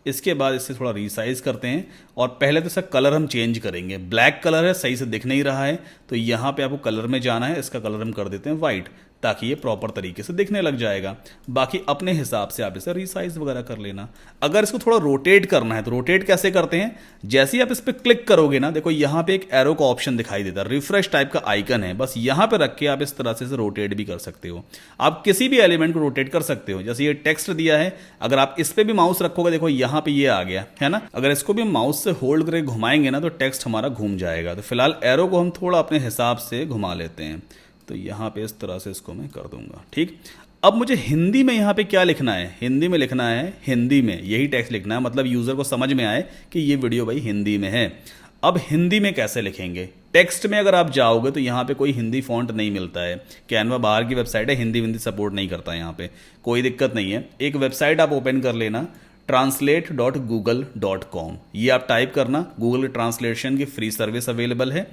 Speaker 1: इसके बाद इसे थोड़ा रिसाइज करते हैं और पहले तो इसका कलर हम चेंज करेंगे। ब्लैक कलर है, सही से दिख नहीं रहा है, तो यहाँ पे आपको कलर में जाना है। इसका कलर हम कर देते हैं वाइट, ताकि ये प्रॉपर तरीके से दिखने लग जाएगा। बाकी अपने हिसाब से आप इसे रिसाइज वगैरह कर लेना। अगर इसको थोड़ा रोटेट करना है तो रोटेट कैसे करते हैं? जैसे ही आप इस पर क्लिक करोगे ना, देखो यहाँ पे एक एरो का ऑप्शन दिखाई देता है, रिफ्रेश टाइप का आइकन है, बस यहाँ पे रख के आप इस तरह से इसे रोटेट भी कर सकते हो। आप किसी भी एलिमेंट को रोटेट कर सकते हो। जैसे ये टेक्स्ट दिया है, अगर आप इस पर भी माउस रखोगे, देखो यहाँ पे ये आ गया है ना। अगर इसको भी माउस से होल्ड करके घुमाएंगे ना तो टेक्स्ट हमारा घूम जाएगा। तो फिलहाल एरो को हम थोड़ा अपने हिसाब से घुमा लेते हैं। तो यहाँ पे इस तरह से इसको मैं कर दूंगा। ठीक, अब मुझे हिंदी में यहाँ पे क्या लिखना है? हिंदी में लिखना है, हिंदी में यही टेक्स्ट लिखना है, मतलब यूज़र को समझ में आए कि ये वीडियो भाई हिंदी में है। अब हिंदी में कैसे लिखेंगे? टेक्स्ट में अगर आप जाओगे तो यहाँ पे कोई हिंदी फॉन्ट नहीं मिलता है। कैनवा बाहर की वेबसाइट है, हिंदी सपोर्ट नहीं करता है यहाँ पे, कोई दिक्कत नहीं है। एक वेबसाइट आप ओपन कर लेना, translate.google.com, ये आप टाइप करना। गूगल ट्रांसलेशन की फ्री सर्विस अवेलेबल है।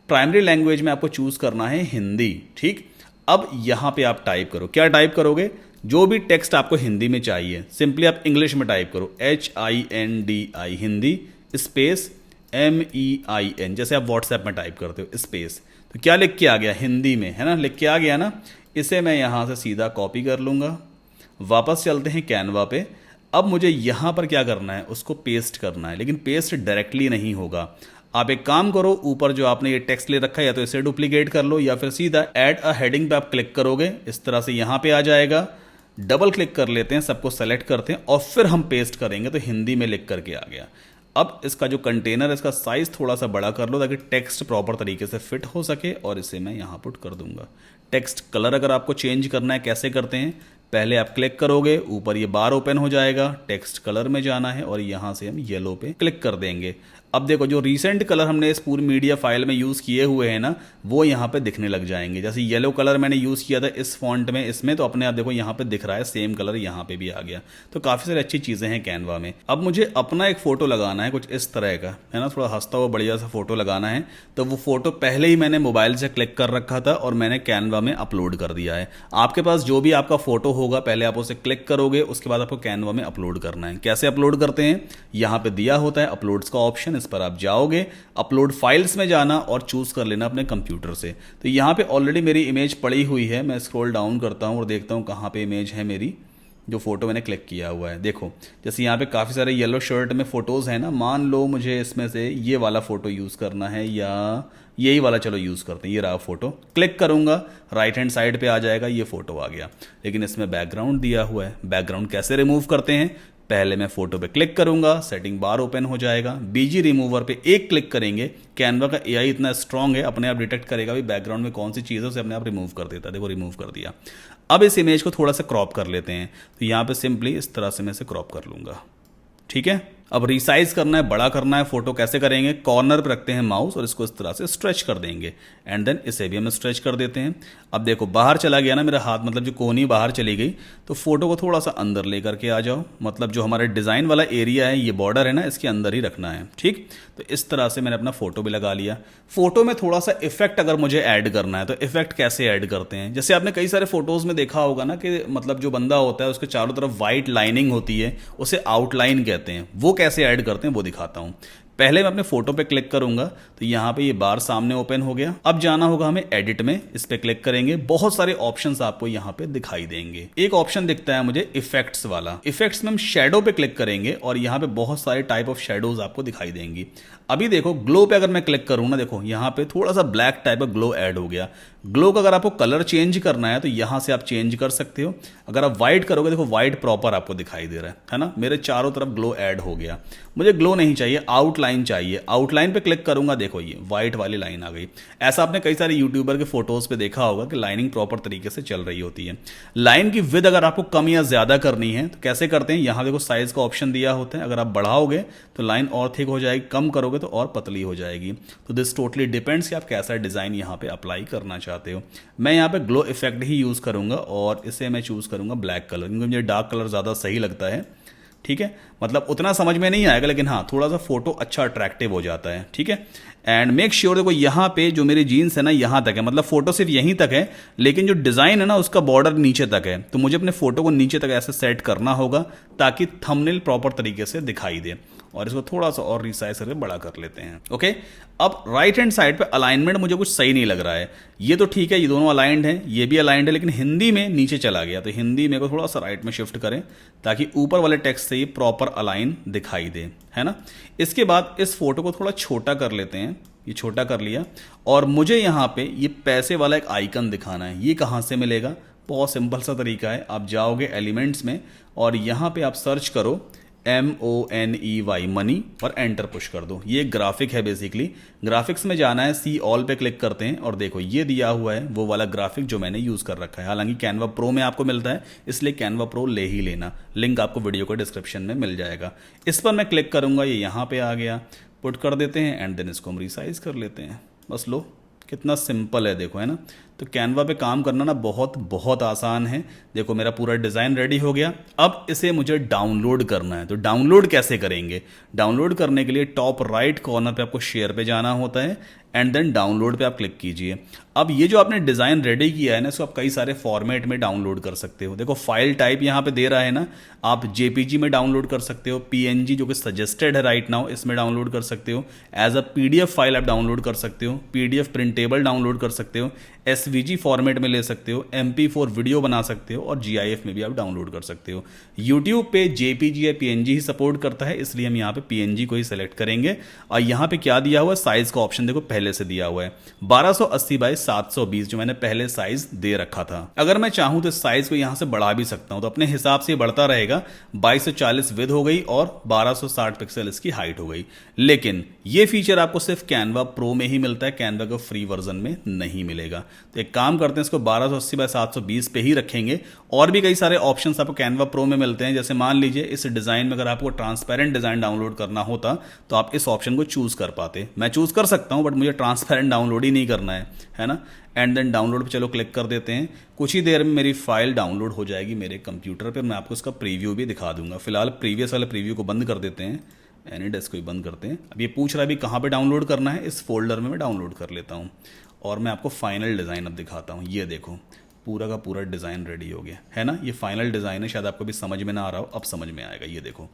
Speaker 1: प्राइमरी लैंग्वेज में आपको चूज करना है हिंदी। ठीक, अब यहाँ पे आप टाइप करो। क्या टाइप करोगे? जो भी टेक्स्ट आपको हिंदी में चाहिए, सिंपली आप इंग्लिश में टाइप करो, HINDI, हिंदी स्पेस MEIN, जैसे आप व्हाट्सएप में टाइप करते हो स्पेस। तो क्या लिख के आ गया? हिंदी में, है ना, लिख के आ गया ना। इसे मैं यहाँ से सीधा कॉपी कर लूँगा। वापस चलते हैं कैनवा पे। अब मुझे यहाँ पर क्या करना है, उसको पेस्ट करना है, लेकिन पेस्ट डायरेक्टली नहीं होगा। आप एक काम करो, ऊपर जो आपने ये टेक्स्ट ले रखा है या तो इसे डुप्लीकेट कर लो या फिर सीधा ऐड अ हेडिंग पे आप क्लिक करोगे, इस तरह से यहाँ पे आ जाएगा। डबल क्लिक कर लेते हैं, सबको सेलेक्ट करते हैं और फिर हम पेस्ट करेंगे तो हिंदी में लिख करके आ गया। अब इसका जो कंटेनर है इसका साइज थोड़ा सा बड़ा कर लो ताकि टेक्स्ट प्रॉपर तरीके से फिट हो सके, और इसे मैं यहाँ पुट कर दूंगा। टेक्स्ट कलर अगर आपको चेंज करना है, कैसे करते हैं, पहले आप क्लिक करोगे, ऊपर ये बार ओपन हो जाएगा, टेक्स्ट कलर में जाना है और यहाँ से हम येलो पे क्लिक कर देंगे। अब देखो जो रीसेंट कलर हमने इस पूरी मीडिया फाइल में यूज़ किए हुए हैं ना, वो यहाँ पे दिखने लग जाएंगे। जैसे येलो कलर मैंने यूज़ किया था इस फॉन्ट में, इसमें तो अपने आप देखो यहाँ पे दिख रहा है, सेम कलर यहाँ पे भी आ गया। तो काफ़ी सारी अच्छी चीज़ें हैं कैनवा में। अब मुझे अपना एक फ़ोटो लगाना है कुछ इस तरह का, है ना, थोड़ा हंसता हुआ बढ़िया सा फोटो लगाना है। तो वो फोटो पहले ही मैंने मोबाइल से क्लिक कर रखा था और मैंने कैनवा में अपलोड कर दिया है। आपके पास जो भी आपका फोटो होगा, पहले आप उसे क्लिक करोगे, उसके बाद आपको कैनवा में अपलोड करना है। कैसे अपलोड करते हैं, यहाँ पे दिया होता है अपलोड्स का ऑप्शन, इस पर आप जाओगे, अपलोड फाइल्स में जाना और चूज कर लेना अपने कंप्यूटर से। तो यहाँ पे ऑलरेडी मेरी इमेज पड़ी हुई है, मैं स्क्रॉल डाउन करता हूँ और देखता हूँ कहाँ पे इमेज है मेरी, जो फोटो मैंने क्लिक किया हुआ है। देखो जैसे यहाँ पे काफ़ी सारे येलो शर्ट में फोटोज़ हैं ना, मान लो मुझे इसमें से ये वाला फ़ोटो यूज़ करना है या यही वाला, चलो यूज़ करते हैं, ये रहा फोटो। क्लिक करूँगा, राइट हैंड साइड पे आ जाएगा, ये फोटो आ गया, लेकिन इसमें बैकग्राउंड दिया हुआ है। बैकग्राउंड कैसे रिमूव करते हैं, पहले मैं फोटो पे क्लिक करूंगा, सेटिंग बार ओपन हो जाएगा, बीजी रिमूवर पे एक क्लिक करेंगे। कैनवा का एआई इतना स्ट्रांग है, अपने आप डिटेक्ट करेगा भी बैकग्राउंड में कौन सी चीज़ है, उसे अपने आप रिमूव कर देता है। देखो रिमूव कर दिया। अब इस इमेज को थोड़ा सा क्रॉप कर लेते हैं, तो यहाँ पे सिंपली इस तरह से मैं इसे क्रॉप कर लूंगा। ठीक है, अब रिसाइज करना है, बड़ा करना है फोटो, कैसे करेंगे, कॉर्नर पे रखते हैं माउस और इसको इस तरह से स्ट्रेच कर देंगे, एंड देन इसे भी हम स्ट्रेच कर देते हैं। अब देखो बाहर चला गया ना मेरा हाथ, मतलब जो कोहनी बाहर चली गई, तो फोटो को थोड़ा सा अंदर लेकर के आ जाओ, मतलब जो हमारे डिज़ाइन वाला एरिया है, ये बॉर्डर है ना, इसके अंदर ही रखना है। ठीक, तो इस तरह से मैंने अपना फोटो भी लगा लिया। फोटो में थोड़ा सा इफेक्ट अगर मुझे ऐड करना है, तो इफेक्ट कैसे ऐड करते हैं, जैसे आपने कई सारे फोटोज में देखा होगा ना कि मतलब जो बंदा होता है उसके चारों तरफ व्हाइट लाइनिंग होती है, उसे आउटलाइन कहते हैं। वो कैसे ऐड करते हैं वो दिखाता हूं। पहले मैं अपने फोटो पे क्लिक करूंगा, तो यहां पे ये बार सामने ओपन हो गया। अब जाना होगा हमें एडिट में, इस पे क्लिक करेंगे, बहुत सारे ऑप्शंस आपको यहां पे दिखाई देंगे। एक ऑप्शन दिखता है मुझे इफेक्ट्स वाला, इफेक्ट्स में हम शेडो पे क्लिक करेंगे और यहां पे बहुत सारे टाइप ऑफ शेडोज आपको दिखाई देंगी। अभी देखो ग्लो पे अगर मैं क्लिक करूँ ना, देखो यहाँ पे थोड़ा सा ब्लैक टाइप का ग्लो ऐड हो गया। ग्लो का अगर आपको कलर चेंज करना है तो यहाँ से आप चेंज कर सकते हो। अगर आप व्हाइट करोगे, देखो व्हाइट प्रॉपर आपको दिखाई दे रहा है ना, मेरे चारों तरफ ग्लो ऐड हो गया। मुझे ग्लो नहीं चाहिए, आउटलाइन चाहिए। आउटलाइन पे क्लिक करूंगा, देखो ये व्हाइट वाली लाइन आ गई। ऐसा आपने कई सारे यूट्यूबर के फोटोज पे देखा होगा कि लाइनिंग प्रॉपर तरीके से चल रही होती है। लाइन की विड्थ अगर आपको कम या ज्यादा करनी है तो कैसे करते हैं, यहाँ देखो साइज का ऑप्शन दिया होता है। अगर आप बढ़ाओगे तो लाइन और थिक हो जाएगी, कम करोगे तो और पतली हो जाएगी। तो दिस टोटली डिपेंड्स कि आप कैसा डिजाइन यहाँ पे अप्लाई करना चाहते हो। मैं यहाँ पे ग्लो इफेक्ट ही यूज करूंगा और इसे मैं चूज करूंगा ब्लैक कलर, क्योंकि मुझे डार्क कलर ज्यादा सही लगता है। ठीक है, मतलब उतना समझ में नहीं आएगा, लेकिन हाँ थोड़ा सा फोटो अच्छा अट्रैक्टिव हो जाता है। ठीक है, एंड मेक श्योर देखो यहाँ पे जो मेरी जीन्स है ना यहाँ तक है, मतलब फोटो सिर्फ यहीं तक है, लेकिन जो डिजाइन है ना उसका बॉर्डर नीचे तक है। तो मुझे अपने फोटो को नीचे तक ऐसे सेट करना होगा ताकि थंबनेल प्रॉपर तरीके से दिखाई दे। और इसको थोड़ा सा और रिसाइज करके बड़ा कर लेते हैं। ओके, अब राइट हैंड साइड पे अलाइनमेंट मुझे कुछ सही नहीं लग रहा है। ये तो ठीक है, ये दोनों अलाइंड हैं, ये भी अलाइंड है, लेकिन हिंदी में नीचे चला गया। तो हिंदी में को थोड़ा सा राइट में शिफ्ट करें ताकि ऊपर वाले टेक्स्ट से ये प्रॉपर अलाइन दिखाई दे, है ना। इसके बाद इस फोटो को थोड़ा छोटा कर लेते हैं, ये छोटा कर लिया। और मुझे यहाँ पे ये पैसे वाला एक आइकन दिखाना है। ये कहाँ से मिलेगा, बहुत सिंपल सा तरीका है। आप जाओगे एलिमेंट्स में और यहाँ पे आप सर्च करो MONEY मनी और एंटर पुश कर दो। ये ग्राफिक है बेसिकली। ग्राफिक्स में जाना है, सी ऑल पे क्लिक करते हैं और देखो ये दिया हुआ है वो वाला ग्राफिक जो मैंने यूज कर रखा है। हालांकि कैनवा प्रो में आपको मिलता है, इसलिए कैनवा प्रो ले ही लेना। लिंक आपको वीडियो को डिस्क्रिप्शन में मिल जाएगा। इस पर मैं क्लिक करूंगा, ये यहाँ पे आ गया, पुट कर देते हैं एंड देन इसको हम रिसाइज कर लेते हैं। बस लो, कितना सिंपल है देखो, है ना। तो कैनवा पे काम करना ना बहुत बहुत आसान है। देखो मेरा पूरा डिज़ाइन रेडी हो गया। अब इसे मुझे डाउनलोड करना है। तो डाउनलोड कैसे करेंगे, डाउनलोड करने के लिए टॉप राइट कॉर्नर पे आपको शेयर पे जाना होता है एंड देन डाउनलोड पे आप क्लिक कीजिए। अब ये जो आपने डिज़ाइन रेडी किया है ना, इसको आप कई सारे फॉर्मेट में डाउनलोड कर सकते हो। देखो फाइल टाइप यहाँ पे दे रहा है ना, आप JPG में डाउनलोड कर सकते हो, PNG जो कि सजेस्टेड है राइट नाउ, इसमें डाउनलोड कर सकते हो, एज अ PDF फाइल आप डाउनलोड कर सकते हो, PDF प्रिंटेबल डाउनलोड कर सकते हो, SVG फॉर्मेट में ले सकते हो, MP4 वीडियो बना सकते हो और GIF में भी आप डाउनलोड कर सकते हो। YouTube पे JPG या PNG ही सपोर्ट करता है, इसलिए हम यहाँ पे PNG को ही सेलेक्ट करेंगे। और यहाँ पे क्या दिया हुआ है, साइज का ऑप्शन देखो पहले से दिया हुआ है 1280 बाई 720, जो मैंने पहले साइज दे रखा था। अगर मैं चाहूँ तो साइज को यहाँ से बढ़ा भी सकता हूँ, तो अपने हिसाब से बढ़ता रहेगा। 2240 विद हो गई और 1260 पिक्सल इसकी हाइट हो गई। लेकिन ये फीचर आपको सिर्फ कैनवा प्रो में ही मिलता है, कैनवा का फ्री वर्जन में नहीं मिलेगा। तो एक काम करते हैं, इसको 1280 बाई 720 पे ही रखेंगे। और भी कई सारे ऑप्शंस आपको कैनवा प्रो में मिलते हैं, जैसे मान लीजिए इस डिजाइन में अगर आपको ट्रांसपेरेंट डिजाइन डाउनलोड करना होता तो आप इस ऑप्शन को चूज कर पाते। मैं चूज कर सकता हूं, बट मुझे ट्रांसपेरेंट डाउनलोड ही नहीं करना है ना। एंड देन डाउनलोड पे चलो क्लिक कर देते हैं। कुछ ही देर में मेरी फाइल डाउनलोड हो जाएगी मेरे कंप्यूटर पर। मैं आपको इसका प्रीव्यू भी दिखा दूंगा। फिलहाल प्रीवियस वाले प्रीव्यू को बंद कर देते हैं, एनीडेस्क को ही बंद करते हैं। अब ये पूछ रहा है भी कहाँ पे डाउनलोड करना है, इस फोल्डर में मैं डाउनलोड कर लेता हूँ। और मैं आपको फाइनल डिज़ाइन अब दिखाता हूँ। ये देखो पूरा का पूरा डिज़ाइन रेडी हो गया है ना। ये फाइनल डिज़ाइन है, शायद आपको भी समझ में ना आ रहा हो, अब समझ में आएगा। ये देखो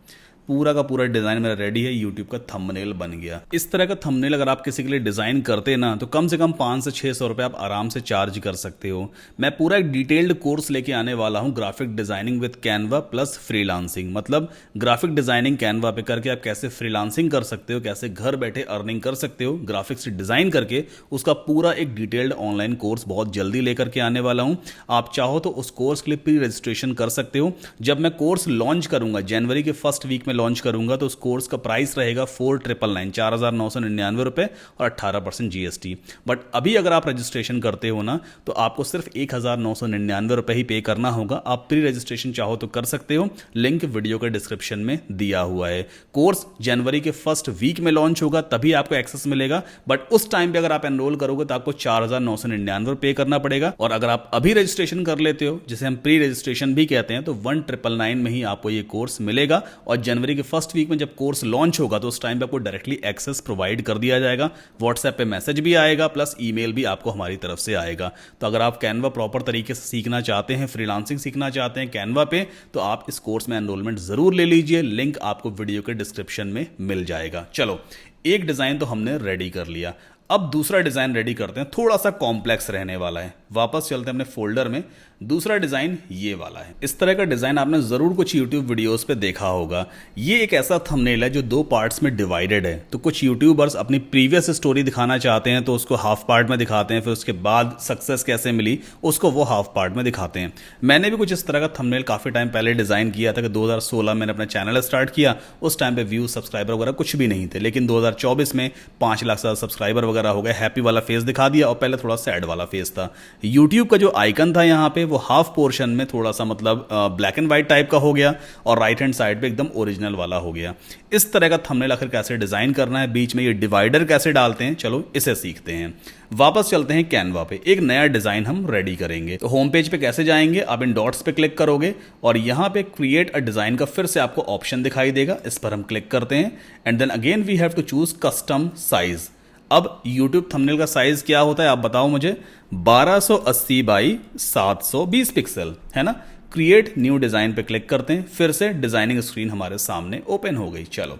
Speaker 1: पूरा का पूरा डिज़ाइन मेरा रेडी है। यूट्यूब का थंबनेल बन गया। इस तरह का थंबनेल अगर आप किसी के लिए डिज़ाइन करते ना, तो कम से कम 500 से 600 रुपये आप आराम से चार्ज कर सकते हो। मैं पूरा एक डिटेल्ड कोर्स लेके आने वाला हूँ, graphic designing with Canva plus freelancing. मतलब ग्राफिक डिज़ाइनिंग कैनवा पे करके आप कैसे फ्रीलांसिंग कर सकते हो, कैसे घर बैठे अर्निंग कर सकते हो ग्राफिक्स डिज़ाइन करके, उसका पूरा एक डिटेल्ड ऑनलाइन कोर्स बहुत जल्दी लेकर के आने वाला हूँ। आप चाहो तो उस कोर्स के लिए प्री रजिस्ट्रेशन कर सकते हो। जब मैं कोर्स लॉन्च करूंगा, जनवरी के फर्स्ट वीक में लॉन्च करूंगा, तो उस कोर्स का प्राइस रहेगा 4999 4,999 रुपए और 18% GST। बट अभी अगर आप रजिस्ट्रेशन करते हो ना, तो आपको सिर्फ 1,999 रुपए ही पे करना होगा। आप प्री रजिस्ट्रेशन चाहो तो कर सकते हो, लिंक वीडियो के डिस्क्रिप्शन में दिया हुआ है। कोर्स जनवरी के फर्स्ट वीक में लॉन्च होगा, तभी आपको एक्सेस मिलेगा। बट उस टाइम पे अगर आप एनरोल करोगे तो आपको 4,999 पे करना पड़ेगा। और अगर आप अभी रजिस्ट्रेशन कर लेते हो, जिसे हम प्री रजिस्ट्रेशन भी कहते हैं, तो 1,999 में ही आपको ये कोर्स मिलेगा। और जनवरी के फर्स्ट वीक में जब कोर्स लॉन्च होगा, तो उस टाइम पे आपको डायरेक्टली एक्सेस प्रोवाइड कर दिया जाएगा। व्हाट्सएप पे मैसेज भी आएगा, प्लस ईमेल भी आपको हमारी तरफ से आएगा। तो अगर आप कैनवा प्रॉपर तरीके से सीखना चाहते हैं, फ्रीलांसिंग सीखना चाहते हैं कैनवा पे, तो आप इस कोर्स में एनरोलमेंट जरूर ले लीजिए। लिंक आपको वीडियो के डिस्क्रिप्शन में मिल जाएगा। चलो, एक डिजाइन तो हमने रेडी कर लिया, अब दूसरा डिजाइन रेडी करते हैं। थोड़ा सा कॉम्प्लेक्स रहने वाला है। वापस चलते हैं अपने फोल्डर में। दूसरा डिजाइन ये वाला है। इस तरह का डिजाइन आपने जरूर कुछ यूट्यूब वीडियोस पे देखा होगा। ये एक ऐसा थंबनेल है जो दो पार्ट्स में डिवाइडेड है। तो कुछ यूट्यूबर्स अपनी प्रीवियस स्टोरी दिखाना चाहते हैं, तो उसको हाफ पार्ट में दिखाते हैं, फिर उसके बाद सक्सेस कैसे मिली उसको वो हाफ पार्ट में दिखाते हैं। मैंने भी कुछ इस तरह का थंबनेल काफी टाइम पहले डिजाइन किया था कि 2016 मैंने अपना चैनल स्टार्ट किया। उस टाइम पे व्यूज, सब्सक्राइबर वगैरह कुछ भी नहीं थे, लेकिन 2024 में 5 लाख से ज्यादा सब्सक्राइबर वगैरह हो गए। हैप्पी वाला फेस दिखा दिया और पहले थोड़ा सैड वाला फेस था। यूट्यूब का जो आइकन था यहाँ पे, वो हाफ पोर्शन में थोड़ा सा मतलब ब्लैक एंड व्हाइट टाइप का हो गया और राइट हैंड साइड पे एकदम ओरिजिनल वाला हो गया। इस तरह का थंबनेल आखिर कैसे डिजाइन करना है, बीच में ये डिवाइडर कैसे डालते हैं, चलो इसे सीखते हैं। वापस चलते हैं कैनवा पे। एक नया डिजाइन हम रेडी करेंगे। तो होम पेज पे कैसे जाएंगे, आप इन डॉट्स पे क्लिक करोगे और यहां पे क्रिएट अ डिजाइन का फिर से आपको ऑप्शन दिखाई देगा। इस पर हम क्लिक करते हैं and then again we have to choose custom size. अब YouTube थंबनेल का साइज क्या होता है आप बताओ मुझे। 1280 बाई 720 पिक्सल है ना। क्रिएट न्यू डिजाइन पे क्लिक करते हैं, फिर से डिजाइनिंग स्क्रीन हमारे सामने ओपन हो गई। चलो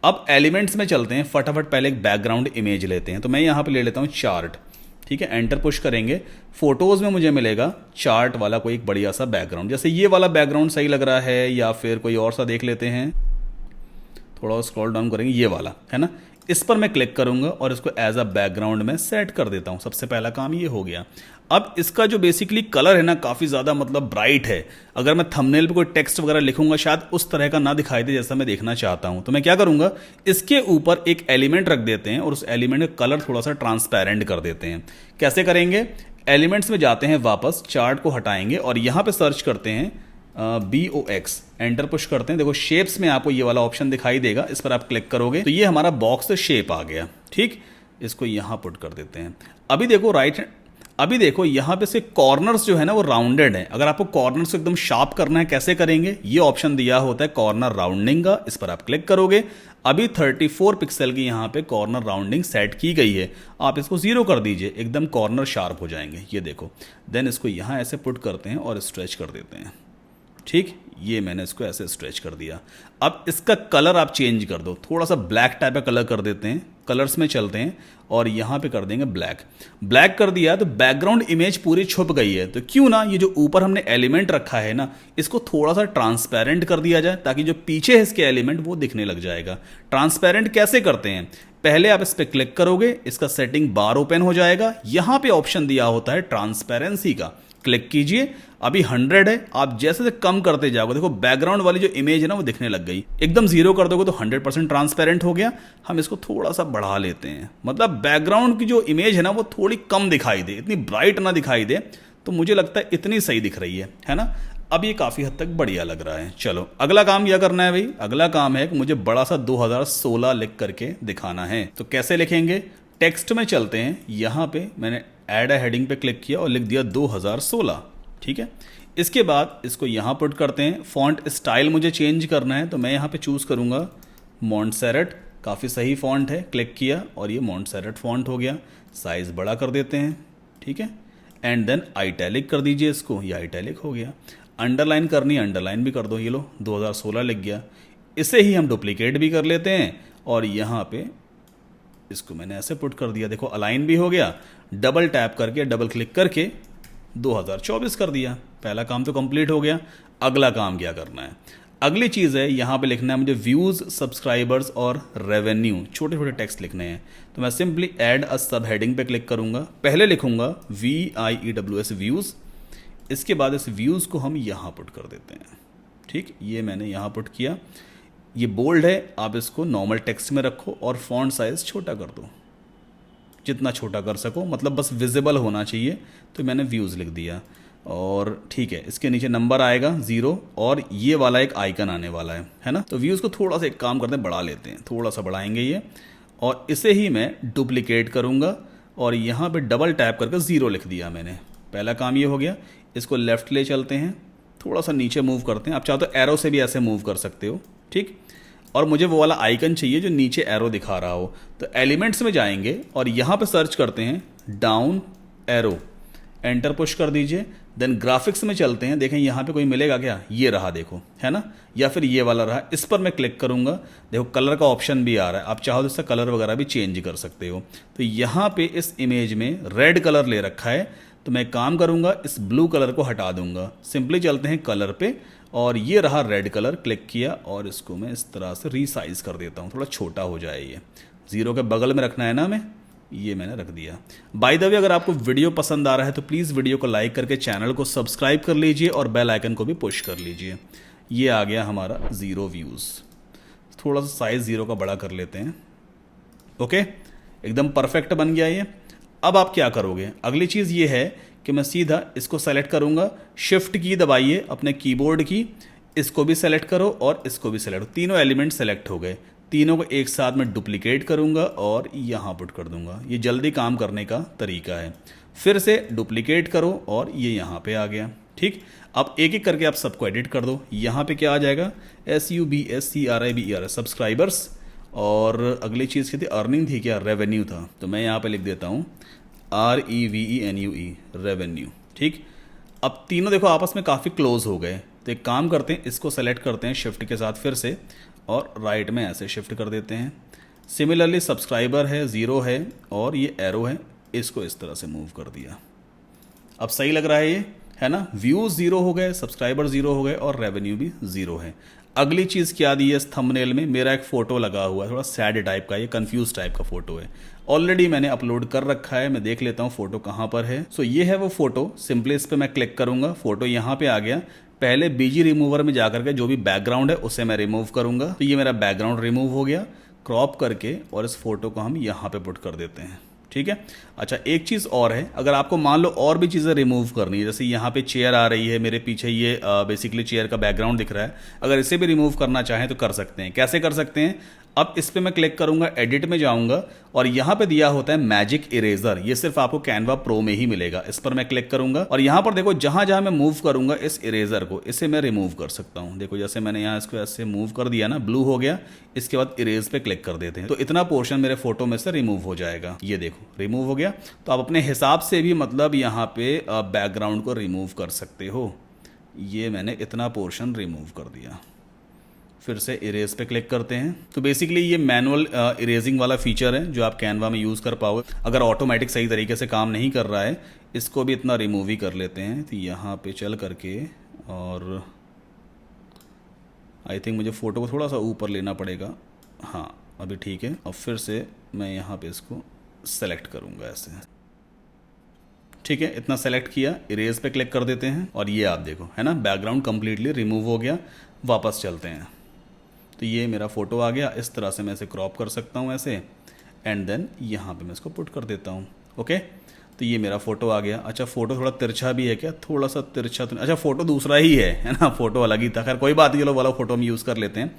Speaker 1: अब एलिमेंट्स में चलते हैं फटाफट। पहले एक बैकग्राउंड इमेज लेते हैं, तो मैं यहां पे ले लेता हूं चार्ट। ठीक है, एंटर पुश करेंगे। फोटोज में मुझे मिलेगा चार्ट वाला कोई एक बढ़िया सा बैकग्राउंड। जैसे ये वाला बैकग्राउंड सही लग रहा है, या फिर कोई और सा देख लेते हैं। थोड़ा स्क्रॉल डाउन करेंगे, ये वाला है ना। इस पर मैं क्लिक करूंगा और इसको एज अ बैकग्राउंड में सेट कर देता हूं। सबसे पहला काम ये हो गया। अब इसका जो बेसिकली कलर है ना, काफी ज्यादा मतलब ब्राइट है। अगर मैं थंबनेल पे कोई टेक्स्ट वगैरह लिखूंगा, शायद उस तरह का ना दिखाई दे जैसा मैं देखना चाहता हूं। तो मैं क्या करूंगा, इसके ऊपर एक एलिमेंट रख देते हैं और उस एलिमेंट का कलर थोड़ा सा ट्रांसपेरेंट कर देते हैं। कैसे करेंगे, एलिमेंट्स में जाते हैं, वापस चार्ट को हटाएंगे और यहां पर सर्च करते हैं BOX। एंटर पुश करते हैं। देखो शेप्स में आपको ये वाला ऑप्शन दिखाई देगा, इस पर आप क्लिक करोगे तो ये हमारा बॉक्स शेप आ गया। ठीक, इसको यहां पुट कर देते हैं। अभी देखो अभी देखो यहाँ पे से कॉर्नर्स जो है ना वो राउंडेड है। अगर आपको कॉर्नर्स को एकदम शार्प करना है, कैसे करेंगे, ये ऑप्शन दिया होता है कॉर्नर राउंडिंग का। इस पर आप क्लिक करोगे। अभी 34 पिक्सल की यहाँ पे कॉर्नर राउंडिंग सेट की गई है। आप इसको 0 कर दीजिए, एकदम कॉर्नर शार्प हो जाएंगे। ये देखो, देन इसको यहाँ ऐसे पुट करते हैं और स्ट्रेच कर देते हैं। ठीक, ये मैंने इसको ऐसे स्ट्रेच कर दिया। अब इसका कलर आप चेंज कर दो, थोड़ा सा ब्लैक टाइप का कलर कर देते हैं। कलर्स में चलते हैं और यहाँ पे कर देंगे ब्लैक। ब्लैक कर दिया तो बैकग्राउंड इमेज पूरी छुप गई है, तो क्यों ना ये जो ऊपर हमने एलिमेंट रखा है ना, इसको थोड़ा सा ट्रांसपेरेंट कर दिया जाए ताकि जो पीछे है इसके एलिमेंट वो दिखने लग जाएगा। ट्रांसपेरेंट कैसे करते हैं, पहले आप इस पर क्लिक करोगे, इसका सेटिंग बार ओपन हो जाएगा, यहाँ पे ऑप्शन दिया होता है ट्रांसपेरेंसी का, क्लिक कीजिए। अभी 100 है, आप जैसे से कम करते जाओगे देखो बैकग्राउंड वाली जो इमेज है ना वो दिखने लग गई। एकदम 0 कर दोगे तो 100% ट्रांसपेरेंट हो गया। हम इसको थोड़ा सा बढ़ा लेते हैं, मतलब बैकग्राउंड की जो इमेज है ना वो थोड़ी कम दिखाई दे, इतनी ब्राइट ना दिखाई दे, तो मुझे लगता है इतनी सही दिख रही है ना। अब ये काफ़ी हद तक बढ़िया लग रहा है। चलो अगला काम क्या करना है भाई, अगला काम है कि मुझे बड़ा सा 2016 लिख करके दिखाना है। तो कैसे लिखेंगे, टेक्स्ट में चलते हैं, यहाँ पे मैंने ऐड अ हेडिंग पे क्लिक किया और लिख दिया 2016, ठीक है। इसके बाद इसको यहाँ पुट करते हैं। फॉन्ट स्टाइल मुझे चेंज करना है, तो मैं यहाँ पे चूज़ करूँगा मॉन्टसेरेट, काफ़ी सही फॉन्ट है, क्लिक किया और ये मॉन्टसेरेट फॉन्ट हो गया। साइज़ बड़ा कर देते हैं, ठीक है, एंड देन आइटैलिक कर दीजिए इसको, ये आइटैलिक हो गया। अंडरलाइन करनी है, अंडरलाइन भी कर दो, ये लो 2016 लिख गया। इसे ही हम डुप्लीकेट भी कर लेते हैं और यहाँ पे इसको मैंने ऐसे पुट कर दिया, देखो अलाइन भी हो गया। डबल टैप करके, डबल क्लिक करके 2024 कर दिया। पहला काम तो कंप्लीट हो गया। अगला काम क्या करना है, अगली चीज़ है यहाँ पे लिखना है मुझे व्यूज़, सब्सक्राइबर्स और रेवेन्यू, छोटे छोटे टेक्स्ट लिखने हैं। तो मैं सिंपली ऐड अ सब हेडिंग पे क्लिक करूँगा, पहले लिखूँगा VIEWS व्यूज़, इसके बाद इस व्यूज़ को हम यहाँ पुट कर देते हैं, ठीक, ये मैंने यहाँ पुट किया। ये बोल्ड है, आप इसको नॉर्मल टेक्स्ट में रखो और फॉन्ट साइज़ छोटा कर दो, जितना छोटा कर सको, मतलब बस विजिबल होना चाहिए। तो मैंने व्यूज़ लिख दिया और ठीक है, इसके नीचे नंबर आएगा 0 और ये वाला एक आइकन आने वाला है ना। तो व्यूज़ को थोड़ा सा एक काम करते हैं, बढ़ा लेते हैं, थोड़ा सा बढ़ाएंगे ये, और इसे ही मैं डुप्लीकेट करूँगा और यहाँ पे डबल टैप करके 0 लिख दिया मैंने। पहला काम ये हो गया। इसको लेफ़्ट ले चलते हैं, थोड़ा सा नीचे मूव करते हैं, आप चाहो तो एरो से भी ऐसे मूव कर सकते हो, ठीक। और मुझे वो वाला आइकन चाहिए जो नीचे एरो दिखा रहा हो, तो एलिमेंट्स में जाएंगे और यहाँ पे सर्च करते हैं डाउन एरो, एंटर पुश कर दीजिए। देन ग्राफिक्स में चलते हैं, देखें यहाँ पे कोई मिलेगा क्या, ये रहा देखो, है ना, या फिर ये वाला रहा, इस पर मैं क्लिक करूँगा, देखो कलर का ऑप्शन भी आ रहा है, आप चाहो तो इसका कलर वगैरह भी चेंज कर सकते हो। तो यहाँ पे इस इमेज में रेड कलर ले रखा है, तो मैं काम करूँगा इस ब्लू कलर को हटा दूंगा। सिंपली चलते हैं कलर पे और ये रहा रेड कलर, क्लिक किया और इसको मैं इस तरह से रीसाइज कर देता हूँ, थोड़ा छोटा हो जाए। ये 0 के बगल में रखना है ना हमें, ये मैंने रख दिया। बाय द वे अगर आपको वीडियो पसंद आ रहा है तो प्लीज़ वीडियो को लाइक करके चैनल को सब्सक्राइब कर लीजिए और बेल आइकन को भी पुश कर लीजिए। ये आ गया हमारा 0 व्यूज़। थोड़ा सा साइज़ 0 का बड़ा कर लेते हैं, ओके, एकदम परफेक्ट बन गया ये। अब आप क्या करोगे, अगली चीज़ ये है कि मैं सीधा इसको सेलेक्ट करूँगा, शिफ्ट की दबाइए अपने कीबोर्ड की, इसको भी सेलेक्ट करो और इसको भी सेलेक्ट, तीनों एलिमेंट सेलेक्ट हो गए। तीनों को एक साथ में डुप्लीकेट करूँगा और यहाँ पुट कर दूँगा। ये जल्दी काम करने का तरीका है। फिर से डुप्लीकेट करो और ये यहाँ पे आ गया, ठीक। अब एक एक करके आप सबको एडिट कर दो। यहाँ पे क्या आ जाएगा, SUBSCRIBER सब्सक्राइबर्स, और अगली चीज़ क्या थी, अर्निंग थी क्या, रेवेन्यू था, तो मैं यहाँ पे लिख देता हूँ REVENUE रेवेन्यू, ठीक। अब तीनों देखो आपस में काफ़ी क्लोज हो गए, तो एक काम करते हैं, इसको सेलेक्ट करते हैं शिफ्ट के साथ फिर से और राइट में ऐसे शिफ्ट कर देते हैं। सिमिलरली सब्सक्राइबर है 0 है और ये एरो है, इसको इस तरह से मूव कर दिया। अब सही लग रहा है ये, है ना। व्यूज़ 0 हो गए, सब्सक्राइबर 0 हो गए और रेवेन्यू भी 0 है। अगली चीज़ क्या दी है, इस थंबनेल में मेरा एक फ़ोटो लगा हुआ है, थोड़ा सैड टाइप का, ये कंफ्यूज टाइप का फ़ोटो है, ऑलरेडी मैंने अपलोड कर रखा है। मैं देख लेता हूँ फ़ोटो कहाँ पर है। सो ये है वो फ़ोटो, सिंपली इस पर मैं क्लिक करूँगा, फ़ोटो यहाँ पे आ गया। पहले बीजी रिमूवर में जाकर के जो भी बैकग्राउंड है उसे मैं रिमूव करूँगा, तो ये मेरा बैकग्राउंड रिमूव हो गया। क्रॉप करके और इस फोटो को हम यहाँ पे पुट कर देते हैं, ठीक है। अच्छा एक चीज़ और है, अगर आपको मान लो और भी चीज़ें रिमूव करनी है, जैसे यहाँ पे चेयर आ रही है मेरे पीछे, ये बेसिकली चेयर का बैकग्राउंड दिख रहा है, अगर इसे भी रिमूव करना चाहें तो कर सकते हैं। कैसे कर सकते हैं, अब इस पर मैं क्लिक करूंगा, एडिट में जाऊंगा और यहाँ पे दिया होता है मैजिक इरेजर, ये सिर्फ आपको कैनवा प्रो में ही मिलेगा। इस पर मैं क्लिक करूंगा और यहाँ पर देखो जहां जहां मैं मूव करूंगा इस इरेजर को, इसे मैं रिमूव कर सकता हूँ। देखो जैसे मैंने यहाँ इसको ऐसे मूव कर दिया ना, ब्लू हो गया, इसके बाद इरेज पे क्लिक कर देते हैं तो इतना पोर्शन मेरे फोटो में से रिमूव हो जाएगा। ये देखो रिमूव हो गया। तो आप अपने हिसाब से भी मतलब यहाँ पे बैकग्राउंड को रिमूव कर सकते हो। ये मैंने इतना पोर्शन रिमूव कर दिया, फिर से इरेज पे क्लिक करते हैं। तो बेसिकली ये मैनुअल इरेजिंग वाला फीचर है जो आप कैनवा में यूज़ कर पाओगे। अगर ऑटोमेटिक सही तरीके से काम नहीं कर रहा है, इसको भी इतना रिमूव ही कर लेते हैं। तो यहाँ पे चल करके, और आई थिंक मुझे फ़ोटो को थोड़ा सा ऊपर लेना पड़ेगा। हाँ अभी ठीक है। और फिर से मैं यहाँ पे इसको सेलेक्ट करूँगा ऐसे, ठीक है। इतना सेलेक्ट किया, इरेज पे क्लिक कर देते हैं और ये आप देखो है ना, बैकग्राउंड कंप्लीटली रिमूव हो गया। वापस चलते हैं, तो ये मेरा फ़ोटो आ गया। इस तरह से मैं इसे क्रॉप कर सकता हूँ ऐसे, एंड देन यहाँ पे मैं इसको पुट कर देता हूँ। ओके, तो ये मेरा फ़ोटो आ गया। अच्छा, फ़ोटो थोड़ा तिरछा भी है क्या? थोड़ा सा तिरछा तो, अच्छा फ़ोटो दूसरा ही है ना, फ़ोटो अलग ही था। खैर कोई बात नहीं, चलो वाला फ़ोटो हम यूज़ कर लेते हैं।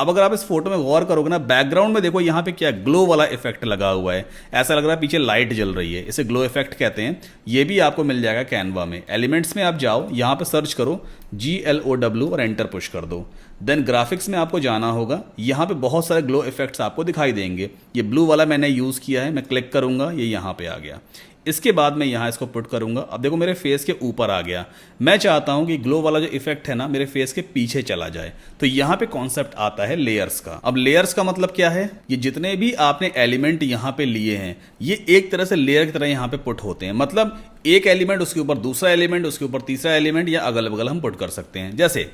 Speaker 1: अब अगर आप इस फोटो में गौर करोगे ना, बैकग्राउंड में देखो यहाँ पे क्या ग्लो वाला इफेक्ट लगा हुआ है। ऐसा लग रहा है पीछे लाइट जल रही है, इसे ग्लो इफेक्ट कहते हैं। ये भी आपको मिल जाएगा कैनवा में। एलिमेंट्स में आप जाओ, यहाँ पे सर्च करो GLOW और एंटर पुश कर दो। देन ग्राफिक्स में आपको जाना होगा, यहाँ पे बहुत सारे ग्लो इफेक्ट्स आपको दिखाई देंगे। ये ब्लू वाला मैंने यूज़ किया है, मैं क्लिक करूँगा, ये यहाँ पे आ गया। इसके बाद मैं यहाँ इसको पुट करूँगा। अब देखो मेरे फेस के ऊपर आ गया। मैं चाहता हूँ कि ग्लो वाला जो इफेक्ट है ना मेरे फेस के पीछे चला जाए। तो यहाँ पे कॉन्सेप्ट आता है लेयर्स का। अब लेयर्स का मतलब क्या है? ये जितने भी आपने एलिमेंट यहाँ पे लिए हैं, ये एक तरह से लेयर की तरह यहाँ पे पुट होते हैं। मतलब एक एलिमेंट, उसके ऊपर दूसरा एलिमेंट, उसके ऊपर तीसरा एलिमेंट, या अगल बगल हम पुट कर सकते हैं। जैसे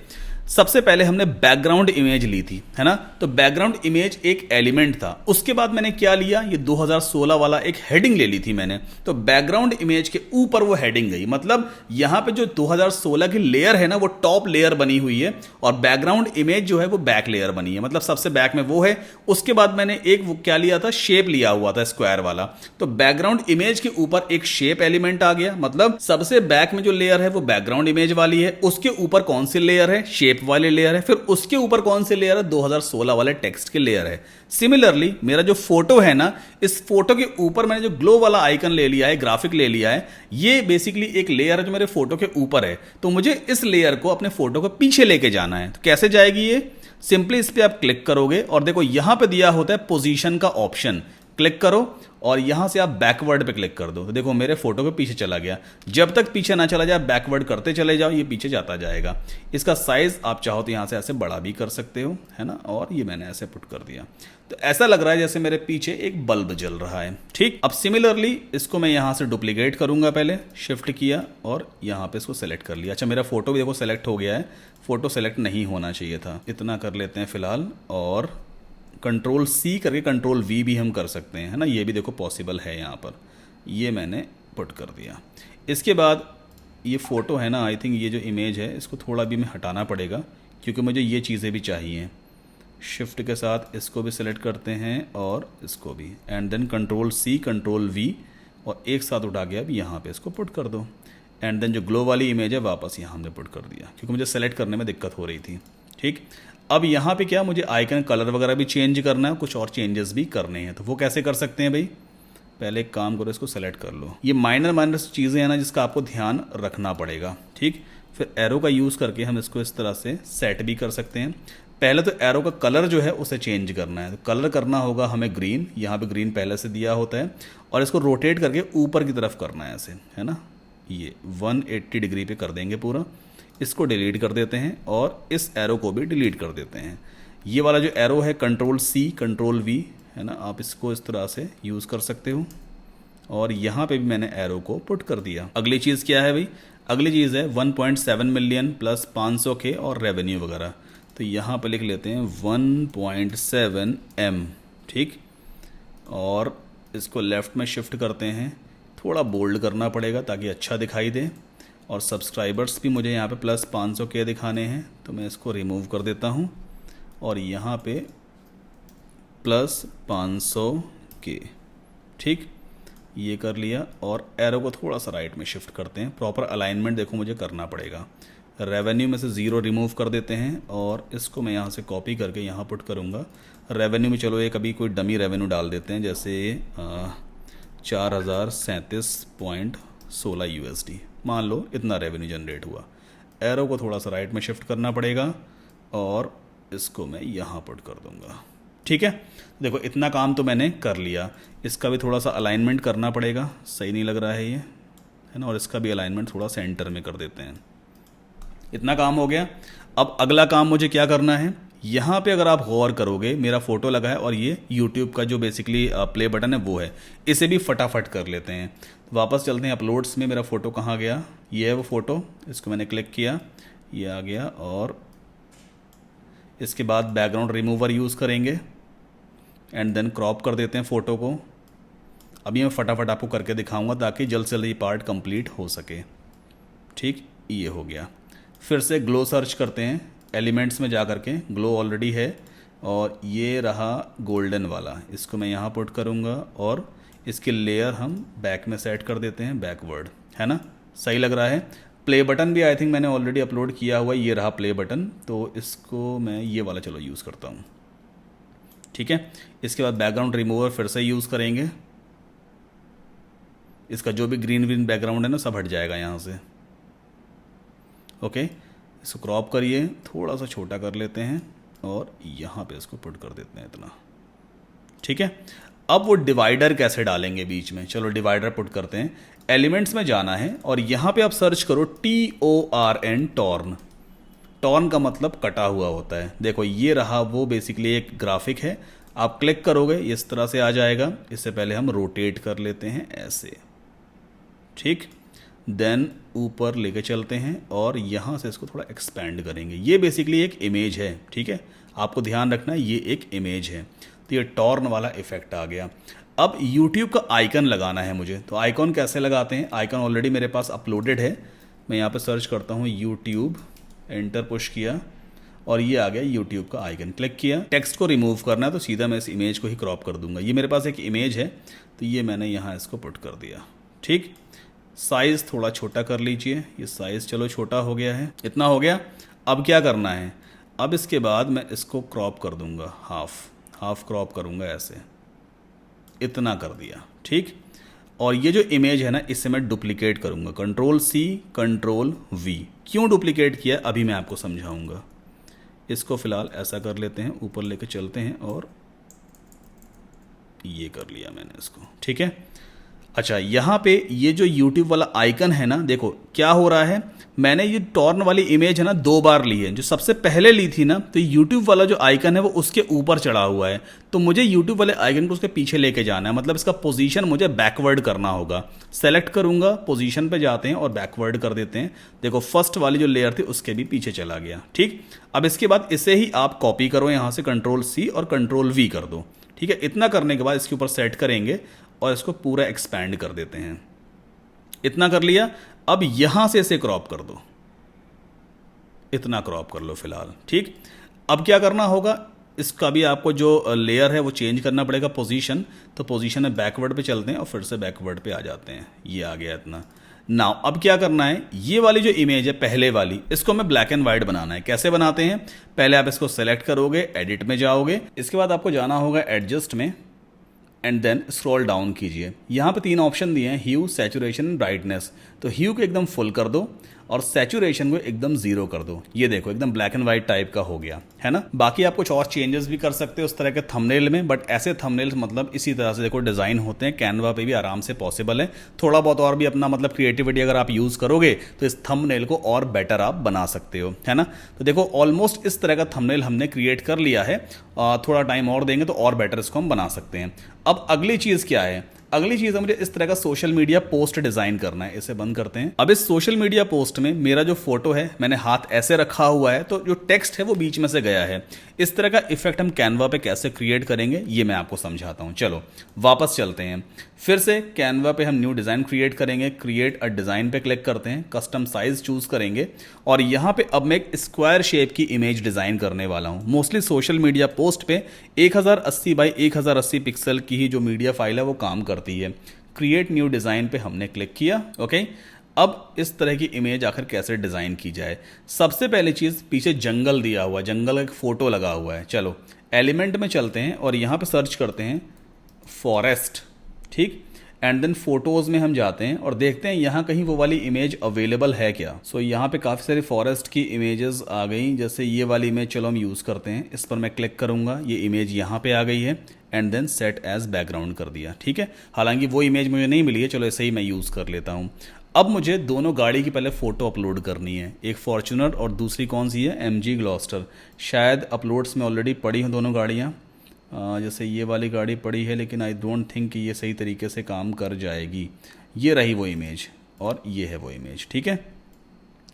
Speaker 1: सबसे पहले हमने बैकग्राउंड इमेज ली थी, है ना, तो बैकग्राउंड इमेज एक एलिमेंट था। उसके बाद मैंने क्या लिया, ये 2016 वाला एक हेडिंग ले ली थी मैंने। तो बैकग्राउंड इमेज के ऊपर वो हेडिंग गई। मतलब यहां पे जो 2016 की लेयर है ना, वो टॉप लेयर बनी हुई है, और बैकग्राउंड इमेज जो है वो बैक लेयर बनी है। मतलब सबसे बैक में वो है। उसके बाद मैंने एक वो क्या लिया था, शेप लिया हुआ था स्क्वायर वाला। तो बैकग्राउंड इमेज के ऊपर एक शेप एलिमेंट आ गया। मतलब सबसे बैक में जो लेयर है वो बैकग्राउंड इमेज वाली है, उसके ऊपर कौन सी लेयर है, शेप वाले लेयर है, फिर उसके ऊपर कौन से लेयर है, 2016 वाले टेक्स्ट के लेयर है। सिमिलरली मेरा जो फोटो है ना, इस फोटो के ऊपर मैंने जो ग्लो वाला आइकन ले लिया है, ग्राफिक ले लिया है, ये बेसिकली एक लेयर है जो मेरे फोटो के ऊपर है। तो मुझे इस लेयर को अपने फोटो को पीछे लेके जाना है। तो कैसे जाएगी ये? सिंपली इस पे आप क्लिक करोगे और देखो यहां पे दिया होता है पोजीशन का ऑप्शन। क्लिक करो और यहां से आप बैकवर्ड पे क्लिक कर दो। तो देखो मेरे फोटो के पीछे चला गया। जब तक पीछे ना चला जाए, बैकवर्ड करते चले जाओ, ये पीछे जाता जाएगा। इसका साइज आप चाहो तो यहां से ऐसे बड़ा भी कर सकते हो, है ना। और ये मैंने ऐसे पुट कर दिया, तो ऐसा लग रहा है जैसे मेरे पीछे एक बल्ब जल रहा है। ठीक, अब सिमिलरली इसको मैं यहां से डुप्लीकेट करूंगा। पहले शिफ्ट किया और यहां पे इसको सेलेक्ट कर लिया। अच्छा, मेरा फोटो भी देखो सेलेक्ट हो गया है। फोटो सेलेक्ट नहीं होना चाहिए था। इतना कर लेते हैं फिलहाल, और Ctrl+C करके Ctrl+V भी हम कर सकते हैं, है ना। ये भी देखो पॉसिबल है यहाँ पर। ये मैंने पुट कर दिया। इसके बाद ये फ़ोटो है ना, आई थिंक ये जो इमेज है इसको थोड़ा भी मैं हटाना पड़ेगा, क्योंकि मुझे ये चीज़ें भी चाहिए। शिफ्ट के साथ इसको भी सिलेक्ट करते हैं और इसको भी, एंड देन Ctrl+C Ctrl+V, और एक साथ उठा के अब यहाँ पे इसको पुट कर दो। एंड देन जो ग्लो वाली इमेज है वापस यहाँ हमने पुट कर दिया, क्योंकि मुझे सेलेक्ट करने में दिक्कत हो रही थी। ठीक, अब यहाँ पे क्या, मुझे आइकन कलर वगैरह भी चेंज करना है, कुछ और चेंजेस भी करने हैं। तो वो कैसे कर सकते हैं भाई? पहले एक काम करो, इसको सेलेक्ट कर लो। ये माइनर चीज़ें हैं ना जिसका आपको ध्यान रखना पड़ेगा। ठीक, फिर एरो का यूज़ करके हम इसको इस तरह से सेट भी कर सकते हैं। पहले तो एरो का कलर जो है उसे चेंज करना है। तो कलर करना होगा हमें ग्रीन, यहाँ पे ग्रीन पहले से दिया होता है, और इसको रोटेट करके ऊपर की तरफ करना है ऐसे, है ना। ये 180 डिग्री पे कर देंगे पूरा। इसको डिलीट कर देते हैं और इस एरो को भी डिलीट कर देते हैं। ये वाला जो एरो है Ctrl+C Ctrl+V, है ना, आप इसको इस तरह से यूज़ कर सकते हो। और यहाँ पे भी मैंने एरो को पुट कर दिया। अगली चीज़ क्या है भाई? अगली चीज़ है 1.7 मिलियन प्लस 500K और रेवेन्यू वगैरह। तो यहाँ पे लिख लेते हैं 1.7 M। ठीक, और इसको लेफ़्ट में शिफ्ट करते हैं, थोड़ा बोल्ड करना पड़ेगा ताकि अच्छा दिखाई दे। और सब्सक्राइबर्स भी मुझे यहाँ पे प्लस 500K दिखाने हैं, तो मैं इसको रिमूव कर देता हूँ और यहाँ पे प्लस 500K। ठीक, ये कर लिया और एरो को थोड़ा सा राइट में शिफ्ट करते हैं। प्रॉपर अलाइनमेंट देखो मुझे करना पड़ेगा। रेवेन्यू में से 0 रिमूव कर देते हैं और इसको मैं यहाँ से कॉपी करके यहाँ पुट करूँगा। रेवेन्यू में चलो एक अभी कोई डमी रेवेन्यू डाल देते हैं, जैसे 4037.16 USD, मान लो इतना रेवेन्यू जनरेट हुआ। एरो को थोड़ा सा राइट में शिफ्ट करना पड़ेगा और इसको मैं यहाँ पुट कर दूँगा। ठीक है, देखो इतना काम तो मैंने कर लिया। इसका भी थोड़ा सा अलाइनमेंट करना पड़ेगा, सही नहीं लग रहा है ये, है ना। और इसका भी अलाइनमेंट थोड़ा सेंटर में कर देते हैं। इतना काम हो गया। अब अगला काम मुझे क्या करना है, यहाँ पे अगर आप गौर करोगे मेरा फ़ोटो लगा है और ये यूट्यूब का जो बेसिकली प्ले बटन है वो है, इसे भी फटाफट कर लेते हैं। वापस चलते हैं अपलोड्स में, मेरा फ़ोटो कहाँ गया, ये है वो फ़ोटो, इसको मैंने क्लिक किया, ये आ गया। और इसके बाद बैकग्राउंड रिमूवर यूज़ करेंगे एंड देन क्रॉप कर देते हैं फ़ोटो को। अभी मैं फटाफट आपको करके दिखाऊंगा ताकि जल्द से जल्द ये पार्ट कंप्लीट हो सके। ठीक, ये हो गया। फिर से ग्लो सर्च करते हैं, एलिमेंट्स में जा करके ग्लो ऑलरेडी है और ये रहा गोल्डन वाला, इसको मैं यहाँ पुट करूँगा और इसकी लेयर हम बैक में सेट कर देते हैं, बैकवर्ड, है ना, सही लग रहा है। प्ले बटन भी आई थिंक मैंने ऑलरेडी अपलोड किया हुआ, ये रहा प्ले बटन, तो इसको मैं ये वाला चलो यूज़ करता हूँ। ठीक है, इसके बाद बैकग्राउंड रिमूवर फिर से यूज़ करेंगे, इसका जो भी ग्रीन ग्रीन बैकग्राउंड है ना सब हट जाएगा यहाँ से। ओके, इसको क्रॉप करिए, थोड़ा सा छोटा कर लेते हैं और यहाँ पे इसको पुट कर देते हैं इतना। ठीक है, अब वो डिवाइडर कैसे डालेंगे बीच में, चलो डिवाइडर पुट करते हैं। एलिमेंट्स में जाना है और यहाँ पे आप सर्च करो TORN, टॉर्न। टॉर्न का मतलब कटा हुआ होता है। देखो ये रहा वो बेसिकली एक ग्राफिक है, आप क्लिक करोगे इस तरह से आ जाएगा। इससे पहले हम रोटेट कर लेते हैं ऐसे, ठीक, देन ऊपर लेके चलते हैं और यहाँ से इसको थोड़ा एक्सपेंड करेंगे। ये बेसिकली एक इमेज है, ठीक है, आपको ध्यान रखना है ये एक इमेज है। तो ये टॉर्न वाला इफेक्ट आ गया। अब YouTube का आइकन लगाना है मुझे, तो आइकॉन कैसे लगाते हैं, आइकन ऑलरेडी मेरे पास अपलोडेड है। मैं यहाँ पे सर्च करता हूँ YouTube, एंटर पुश किया और ये आ गया YouTube का आइकन, क्लिक किया। टेक्स्ट को रिमूव करना है तो सीधा मैं इस इमेज को ही क्रॉप कर दूंगा। ये मेरे पास एक इमेज है तो ये मैंने यहाँ इसको पुट कर दिया। ठीक, साइज़ थोड़ा छोटा कर लीजिए, ये साइज़ चलो छोटा हो गया है, इतना हो गया। अब क्या करना है, अब इसके बाद मैं इसको क्रॉप कर दूंगा, हाफ क्रॉप करूंगा ऐसे, इतना कर दिया। ठीक, और ये जो इमेज है ना इसे मैं डुप्लीकेट करूंगा, Ctrl+C Ctrl+V। क्यों डुप्लीकेट किया अभी मैं आपको समझाऊंगा। इसको फिलहाल ऐसा कर लेते हैं, ऊपर लेके चलते हैं और ये कर लिया मैंने इसको। ठीक है, अच्छा यहाँ पे ये जो YouTube वाला आइकन है ना, देखो क्या हो रहा है, मैंने ये टॉर्न वाली इमेज है ना 2 बार ली है। जो सबसे पहले ली थी ना तो YouTube वाला जो आइकन है वो उसके ऊपर चढ़ा हुआ है, तो मुझे YouTube वाले आइकन को उसके पीछे लेके जाना है, मतलब इसका पोजीशन मुझे बैकवर्ड करना होगा। सेलेक्ट करूंगा, पोजीशन पे जाते हैं और बैकवर्ड कर देते हैं। देखो फर्स्ट वाली जो लेयर थी उसके भी पीछे चला गया। ठीक, अब इसके बाद इसे ही आप कॉपी करो, यहाँ से Ctrl+C और Ctrl+V कर दो। ठीक है, इतना करने के बाद इसके ऊपर सेट करेंगे और इसको पूरा एक्सपैंड कर देते हैं। इतना कर लिया, अब यहां से इसे क्रॉप कर दो, इतना क्रॉप कर लो फिलहाल। ठीक, अब क्या करना होगा, इसका भी आपको जो लेयर है वो चेंज करना पड़ेगा, पोजीशन। तो पोजीशन में बैकवर्ड पे चलते हैं और फिर से बैकवर्ड पे आ जाते हैं, ये आ गया इतना। नाउ अब क्या करना है, ये वाली जो इमेज है पहले वाली, इसको हमें ब्लैक एंड व्हाइट बनाना है। कैसे बनाते हैं, पहले आप इसको सेलेक्ट करोगे, एडिट में जाओगे, इसके बाद आपको जाना होगा एडजस्ट में एंड देन स्क्रॉल डाउन कीजिए। यहाँ पे 3 ऑप्शन दिए हैं, ह्यू, सैचुरेशन, ब्राइटनेस। तो ह्यू को एकदम फुल कर दो और सैचुरेशन को एकदम 0 कर दो। ये देखो एकदम ब्लैक एंड व्हाइट टाइप का हो गया, है ना। बाकी आप कुछ और चेंजेस भी कर सकते हो उस तरह के थंबनेल में, बट ऐसे थंबनेल्स मतलब इसी तरह से देखो डिज़ाइन होते हैं, कैनवा पे भी आराम से पॉसिबल है। थोड़ा बहुत और भी अपना मतलब क्रिएटिविटी अगर आप यूज़ करोगे तो इस थंबनेल को और बेटर आप बना सकते हो, है ना। तो देखो ऑलमोस्ट इस तरह का थंबनेल हमने क्रिएट कर लिया है, थोड़ा टाइम और देंगे तो और बेटर इसको हम बना सकते हैं। अब अगली चीज़ क्या है, अगली चीज़ है मुझे इस तरह का सोशल मीडिया पोस्ट डिज़ाइन करना है। इसे बंद करते हैं। अब इस सोशल मीडिया पोस्ट में मेरा जो फोटो है, मैंने हाथ ऐसे रखा हुआ है तो जो टेक्स्ट है वो बीच में से गया है। इस तरह का इफेक्ट हम कैनवा पे कैसे क्रिएट करेंगे ये मैं आपको समझाता हूँ। चलो वापस चलते हैं, फिर से कैनवा पे हम न्यू डिज़ाइन क्रिएट करेंगे। क्रिएट अ डिज़ाइन पे क्लिक करते हैं, कस्टम साइज चूज़ करेंगे और यहाँ पे अब मैं एक स्क्वायर शेप की इमेज डिज़ाइन करने वाला हूँ। मोस्टली सोशल मीडिया पोस्ट पे 1080 बाई 1080 पिक्सल की ही जो मीडिया फाइल है वो काम करती है। क्रिएट न्यू डिज़ाइन पे हमने क्लिक किया। ओके, अब इस तरह की इमेज आखिर कैसे डिज़ाइन की जाए। सबसे पहली चीज़, पीछे जंगल दिया हुआ, जंगल का एक फ़ोटो लगा हुआ है। चलो एलिमेंट में चलते हैं और यहाँ पे सर्च करते हैं फॉरेस्ट, ठीक, एंड देन फोटोज़ में हम जाते हैं और देखते हैं यहाँ कहीं वो वाली इमेज अवेलेबल है क्या। सो यहाँ पे काफ़ी सारी फॉरेस्ट की इमेजेस आ गई, जैसे ये वाली इमेज चलो हम यूज़ करते हैं। इस पर मैं क्लिक करूँगा, ये इमेज यहाँ पे आ गई है and then set as background कर दिया। ठीक है, हालांकि वो इमेज मुझे नहीं मिली है, चलो ऐसे ही मैं यूज़ कर लेता हूँ। अब मुझे दोनों गाड़ी की पहले फ़ोटो अपलोड करनी है, एक फॉर्च्यूनर और दूसरी कौन सी है, एमजी ग्लॉस्टर। शायद अपलोड्स में ऑलरेडी पड़ी हैं दोनों गाड़ियाँ, जैसे ये वाली गाड़ी पड़ी है, लेकिन आई डोंट थिंक कि ये सही तरीके से काम कर जाएगी। ये रही वो इमेज और ये है वो इमेज, ठीक है।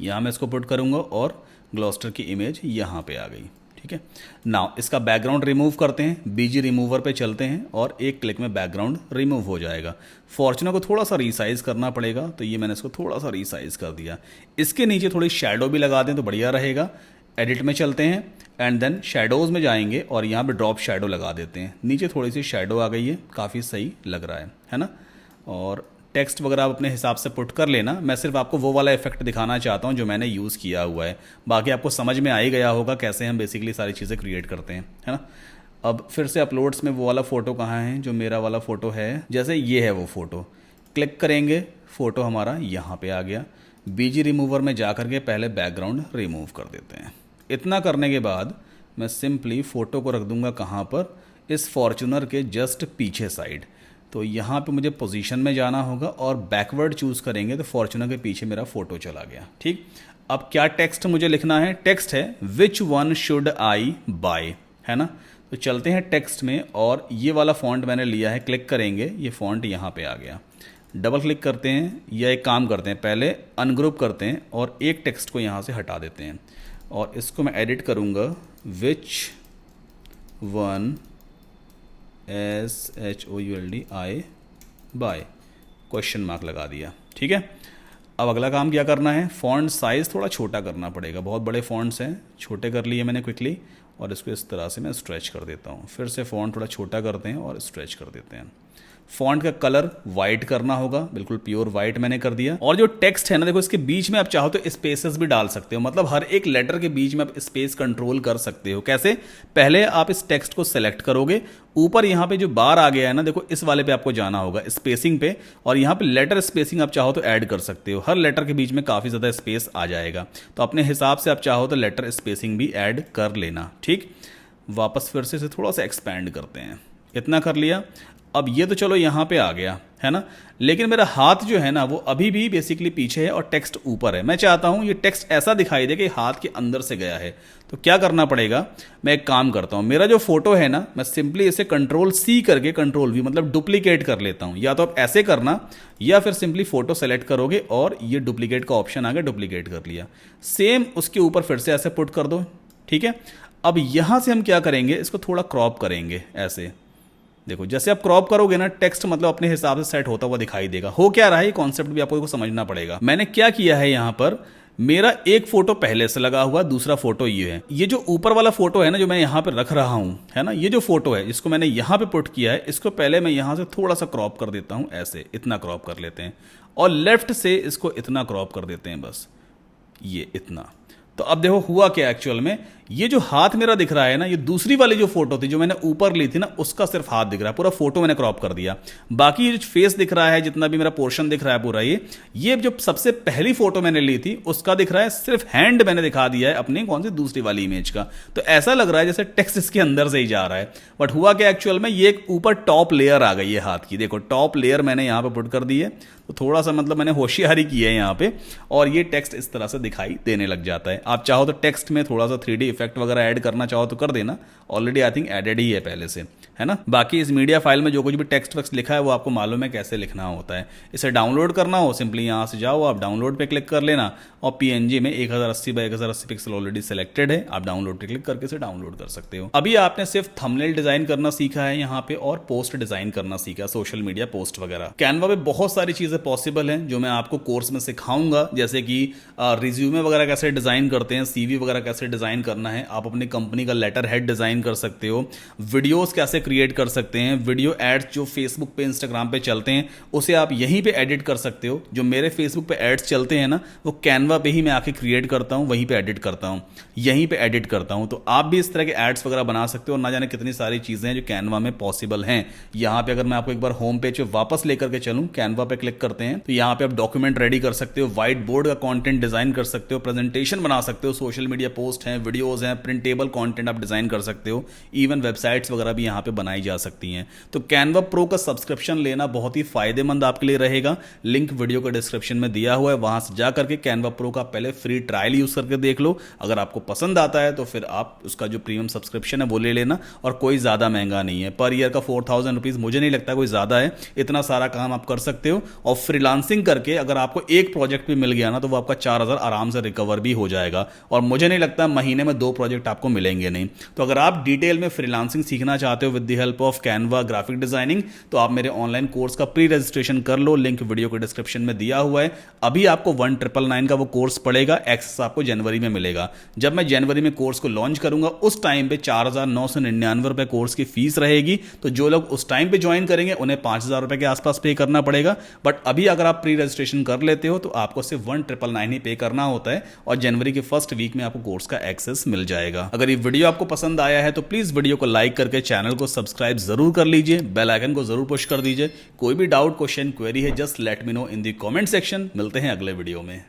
Speaker 1: यहाँ मैं इसको पुट करूँगा और ग्लॉस्टर की इमेज यहाँ पे आ गई, ठीक है। नाउ इसका बैकग्राउंड रिमूव करते हैं, बीजी रिमूवर पे चलते हैं और एक क्लिक में बैकग्राउंड रिमूव हो जाएगा। फॉर्च्यूनर को थोड़ा सा रीसाइज करना पड़ेगा, तो ये मैंने इसको थोड़ा सा रीसाइज कर दिया। इसके नीचे थोड़ी शैडो भी लगा दें तो बढ़िया रहेगा। एडिट में चलते हैं एंड देन शैडोज़ में जाएंगे और यहाँ पे ड्रॉप शैडो लगा देते हैं। नीचे थोड़ी सी शैडो आ गई है, काफ़ी सही लग रहा है ना। और टेक्स्ट वगैरह आप अपने हिसाब से पुट कर लेना। मैं सिर्फ आपको वो वाला इफेक्ट दिखाना चाहता हूँ जो मैंने यूज़ किया हुआ है, बाकी आपको समझ में आ ही गया होगा कैसे हम बेसिकली सारी चीज़ें क्रिएट करते हैं, है ना। अब फिर से अपलोड्स में वो वाला फ़ोटो कहाँ है जो मेरा वाला फ़ोटो है, जैसे ये है वो फ़ोटो। क्लिक करेंगे, फ़ोटो हमारा यहाँ पे आ गया। बीजी रिमूवर में जा कर के पहले बैकग्राउंड रिमूव कर देते हैं। इतना करने के बाद मैं सिंपली फ़ोटो को रख दूंगा कहाँ पर, इस फॉर्च्यूनर के जस्ट पीछे साइड। तो यहाँ पे मुझे पोजीशन में जाना होगा और बैकवर्ड चूज़ करेंगे तो फॉर्च्यूनर के पीछे मेरा फ़ोटो चला गया, ठीक। अब क्या टेक्स्ट मुझे लिखना है, टेक्स्ट है which one should I buy, है ना। तो चलते हैं टेक्स्ट में और ये वाला फॉन्ट मैंने लिया है, क्लिक करेंगे, ये फॉन्ट यहाँ पे आ गया। डबल क्लिक करते हैं या एक काम करते हैं, पहले अनग्रुप करते हैं और एक टेक्स्ट को यहाँ से हटा देते हैं और इसको मैं एडिट करूँगा, which one SHOULD buy, question mark लगा दिया, ठीक है। अब अगला काम क्या करना है, फ़ॉन्ट साइज़ थोड़ा छोटा करना पड़ेगा, बहुत बड़े फ़ॉन्ट्स हैं, छोटे कर लिए मैंने क्विकली और इसको इस तरह से मैं स्ट्रेच कर देता हूँ। फिर से फ़ॉन्ट थोड़ा छोटा करते हैं और स्ट्रेच कर देते हैं। फ़ॉन्ट का कलर वाइट करना होगा, बिल्कुल प्योर वाइट मैंने कर दिया। और जो टेक्स्ट है ना, देखो इसके बीच में आप चाहो तो स्पेसेस भी डाल सकते हो, मतलब हर एक लेटर के बीच में आप स्पेस कंट्रोल कर सकते हो। कैसे, पहले आप इस टेक्स्ट को सेलेक्ट करोगे, ऊपर यहाँ पे जो बार आ गया है ना, देखो इस वाले पे आपको जाना होगा स्पेसिंग पे, और यहाँ पे लेटर स्पेसिंग आप चाहो तो ऐड कर सकते हो। हर लेटर के बीच में काफ़ी ज़्यादा स्पेस आ जाएगा, तो अपने हिसाब से आप चाहो तो लेटर स्पेसिंग भी ऐड कर लेना, ठीक। वापस फिर से इसे थोड़ा सा एक्सपैंड करते हैं, इतना कर लिया। अब ये तो चलो यहाँ पे आ गया है ना, लेकिन मेरा हाथ जो है ना वो अभी भी बेसिकली पीछे है और टेक्स्ट ऊपर है। मैं चाहता हूँ ये टेक्स्ट ऐसा दिखाई दे कि हाथ के अंदर से गया है। तो क्या करना पड़ेगा, मैं एक काम करता हूँ, मेरा जो फोटो है ना, मैं सिंपली इसे Ctrl+C करके Ctrl+V मतलब डुप्लीकेट कर लेता हूँ। या तो आप ऐसे करना या फिर सिंपली फोटो सेलेक्ट करोगे और ये डुप्लीकेट का ऑप्शन आ गया, डुप्लीकेट कर लिया। सेम उसके ऊपर फिर से ऐसे पुट कर दो, ठीक है। अब यहाँ से हम क्या करेंगे, इसको थोड़ा क्रॉप करेंगे ऐसे। देखो जैसे आप क्रॉप करोगे ना, टेक्स्ट मतलब अपने हिसाब से सेट होता हुआ दिखाई देगा। हो क्या रहा है, ये कॉन्सेप्ट भी आपको समझना पड़ेगा। मैंने क्या किया है, यहाँ पर मेरा एक फोटो पहले से लगा हुआ, दूसरा फोटो ये है। ये जो ऊपर वाला फोटो है ना, जो मैं यहाँ पे रख रहा हूँ, है ना, ये जो फोटो है जिसको मैंने यहाँ पे पुट किया है, इसको पहले मैं यहाँ से थोड़ा सा क्रॉप कर देता हूँ, ऐसे इतना क्रॉप कर लेते हैं, और लेफ्ट से इसको इतना क्रॉप कर देते हैं, बस ये इतना। तो अब देखो हुआ क्या, एक्चुअल में ये जो हाथ मेरा दिख रहा है ना, ये दूसरी वाली जो फोटो थी जो मैंने ऊपर ली थी ना, उसका सिर्फ हाथ दिख रहा है, पूरा फोटो मैंने क्रॉप कर दिया। बाकी ये जो फेस दिख रहा है, जितना भी मेरा पोर्शन दिख रहा है पूरा, ये जो सबसे पहली फोटो मैंने ली थी उसका दिख रहा है, सिर्फ हैंड मैंने दिखा दिया है अपनी कौन सी दूसरी वाली इमेज का। तो ऐसा लग रहा है जैसे टेक्स्ट इसके अंदर से ही जा रहा है, बट हुआ क्या एक्चुअल में, ये एक ऊपर टॉप लेयर आ गई है हाथ की। देखो टॉप लेयर मैंने यहाँ पे पुट कर दी है, तो थोड़ा सा मतलब मैंने होशियारी की है यहाँ पे, और ये टेक्स्ट इस तरह से दिखाई देने लग जाता है। आप चाहो तो टेक्स्ट में थोड़ा सा 3D इफेक्ट वगैरह ऐड करना चाहो तो कर देना, ऑलरेडी आई थिंक एडेड ही है पहले से, है ना। बाकी इस मीडिया फाइल में जो कुछ भी टेक्स्ट वक्स्ट लिखा है वो आपको मालूम है कैसे लिखना होता है। इसे डाउनलोड करना हो, सिंपली यहाँ से जाओ, आप डाउनलोड पे क्लिक कर लेना, और PNG में 1080 बाई 1080 पिक्सल ऑलरेडी सेलेक्टेड है, आप डाउनलोड पे क्लिक करके इसे डाउनलोड कर सकते हो। अभी आपने सिर्फ थंबनेल डिजाइन करना सीखा है यहाँ पे, और पोस्ट डिजाइन करना सीखा, सोशल मीडिया पोस्ट वगैरह। कैनवा पे बहुत सारी चीजें पॉसिबल हैं जो मैं आपको कोर्स में सिखाऊंगा, जैसे कि रिज्यूमे वगैरह कैसे डिजाइन करते हैं, CV वगैरह कैसे डिजाइन करना है, आप अपनी कंपनी का लेटर हेड डिजाइन कर सकते हो, वीडियोस कैसे क्रिएट कर सकते हैं, वीडियो एड्स जो फेसबुक पे इंस्टाग्राम पे चलते हैं उसे आप यहीं पे एडिट कर सकते हो। जो मेरे फेसबुक पे एड्स चलते हैं ना, वो कैनवा पे ही मैं आके क्रिएट करता हूँ, वहीं पे एडिट करता हूँ, यहीं पे एडिट करता हूँ। तो आप भी इस तरह के एड्स वगैरह बना सकते हो, और ना जाने कितनी सारी चीजें हैं जो कैनवा में पॉसिबल हैं। यहाँ पे अगर मैं आपको एक बार होम पेज पे वापस लेकर के चलूँ, कैनवा पे क्लिक करते हैं, तो यहाँ पे आप डॉक्यूमेंट रेडी कर सकते हो, व्हाइट बोर्ड का कंटेंट डिजाइन कर सकते हो, प्रेजेंटेशन बना सकते हो, सोशल मीडिया पोस्ट हैं, वीडियोस वीडियोज़ हैं, प्रिंटेबल कंटेंट आप डिज़ाइन कर सकते हो, इवन वेबसाइट्स वगैरह भी यहाँ पे बनाई जा सकती हैं। तो कैनवा प्रो का सब्सक्रिप्शन लेना बहुत ही फ़ायदेमंद आपके लिए रहेगा। लिंक वीडियो के डिस्क्रिप्शन में दिया हुआ है, वहाँ से जा करके कैनवा प्रो का पहले फ्री ट्रायल यूज़ करके देख लो। अगर आपको पसंद आता है तो फिर आप उसका जो प्रीमियम सब्सक्रिप्शन है वो ले लेना, और कोई ज़्यादा महंगा नहीं है। पर ईयर का 4000 रुपीज़ मुझे नहीं लगता कोई ज़्यादा है, इतना सारा काम आप कर सकते हो। और फ्रीलांसिंग करके अगर आपको एक प्रोजेक्ट भी मिल गया ना तो वो आपका 4000 आराम से रिकवर भी हो जाएगा, और मुझे नहीं लगता महीने में 2 प्रोजेक्ट आपको मिलेंगे नहीं। तो अगर आप डिटेल में फ्रीलांसिंग सीखना चाहते हो with the help of Canva graphic designing, तो आप मेरे ऑनलाइन कोर्स का प्री रजिस्ट्रेशन कर लो, लिंक वीडियो के डिस्क्रिप्शन में दिया हुआ है। अभी आपको 1999 का वो कोर्स पड़ेगा, एक्सेस आपको जनवरी में मिलेगा। जब मैं जनवरी में कोर्स को लॉन्च करूंगा उस टाइम पे 4999 रुपए कोर्स की फीस रहेगी। तो जो लोग उस टाइम पे ज्वाइन करेंगे उन्हें 5000 रुपए के आसपास पे करना पड़ेगा। बट अभी अगर आप प्री रजिस्ट्रेशन कर लेते हो तो आपको सिर्फ 1999 ही पे करना होता है, और जनवरी के फर्स्ट वीक में आपको कोर्स का एक्सेस मिल जाएगा। अगर ये वीडियो आपको पसंद आया है तो प्लीज वीडियो को लाइक करके चैनल को सब्सक्राइब जरूर कर लीजिए, बेल आइकन को जरूर पुश कर दीजिए। कोई भी डाउट, क्वेश्चन, क्वेरी है, just let me know in the comment section. मिलते हैं अगले वीडियो में।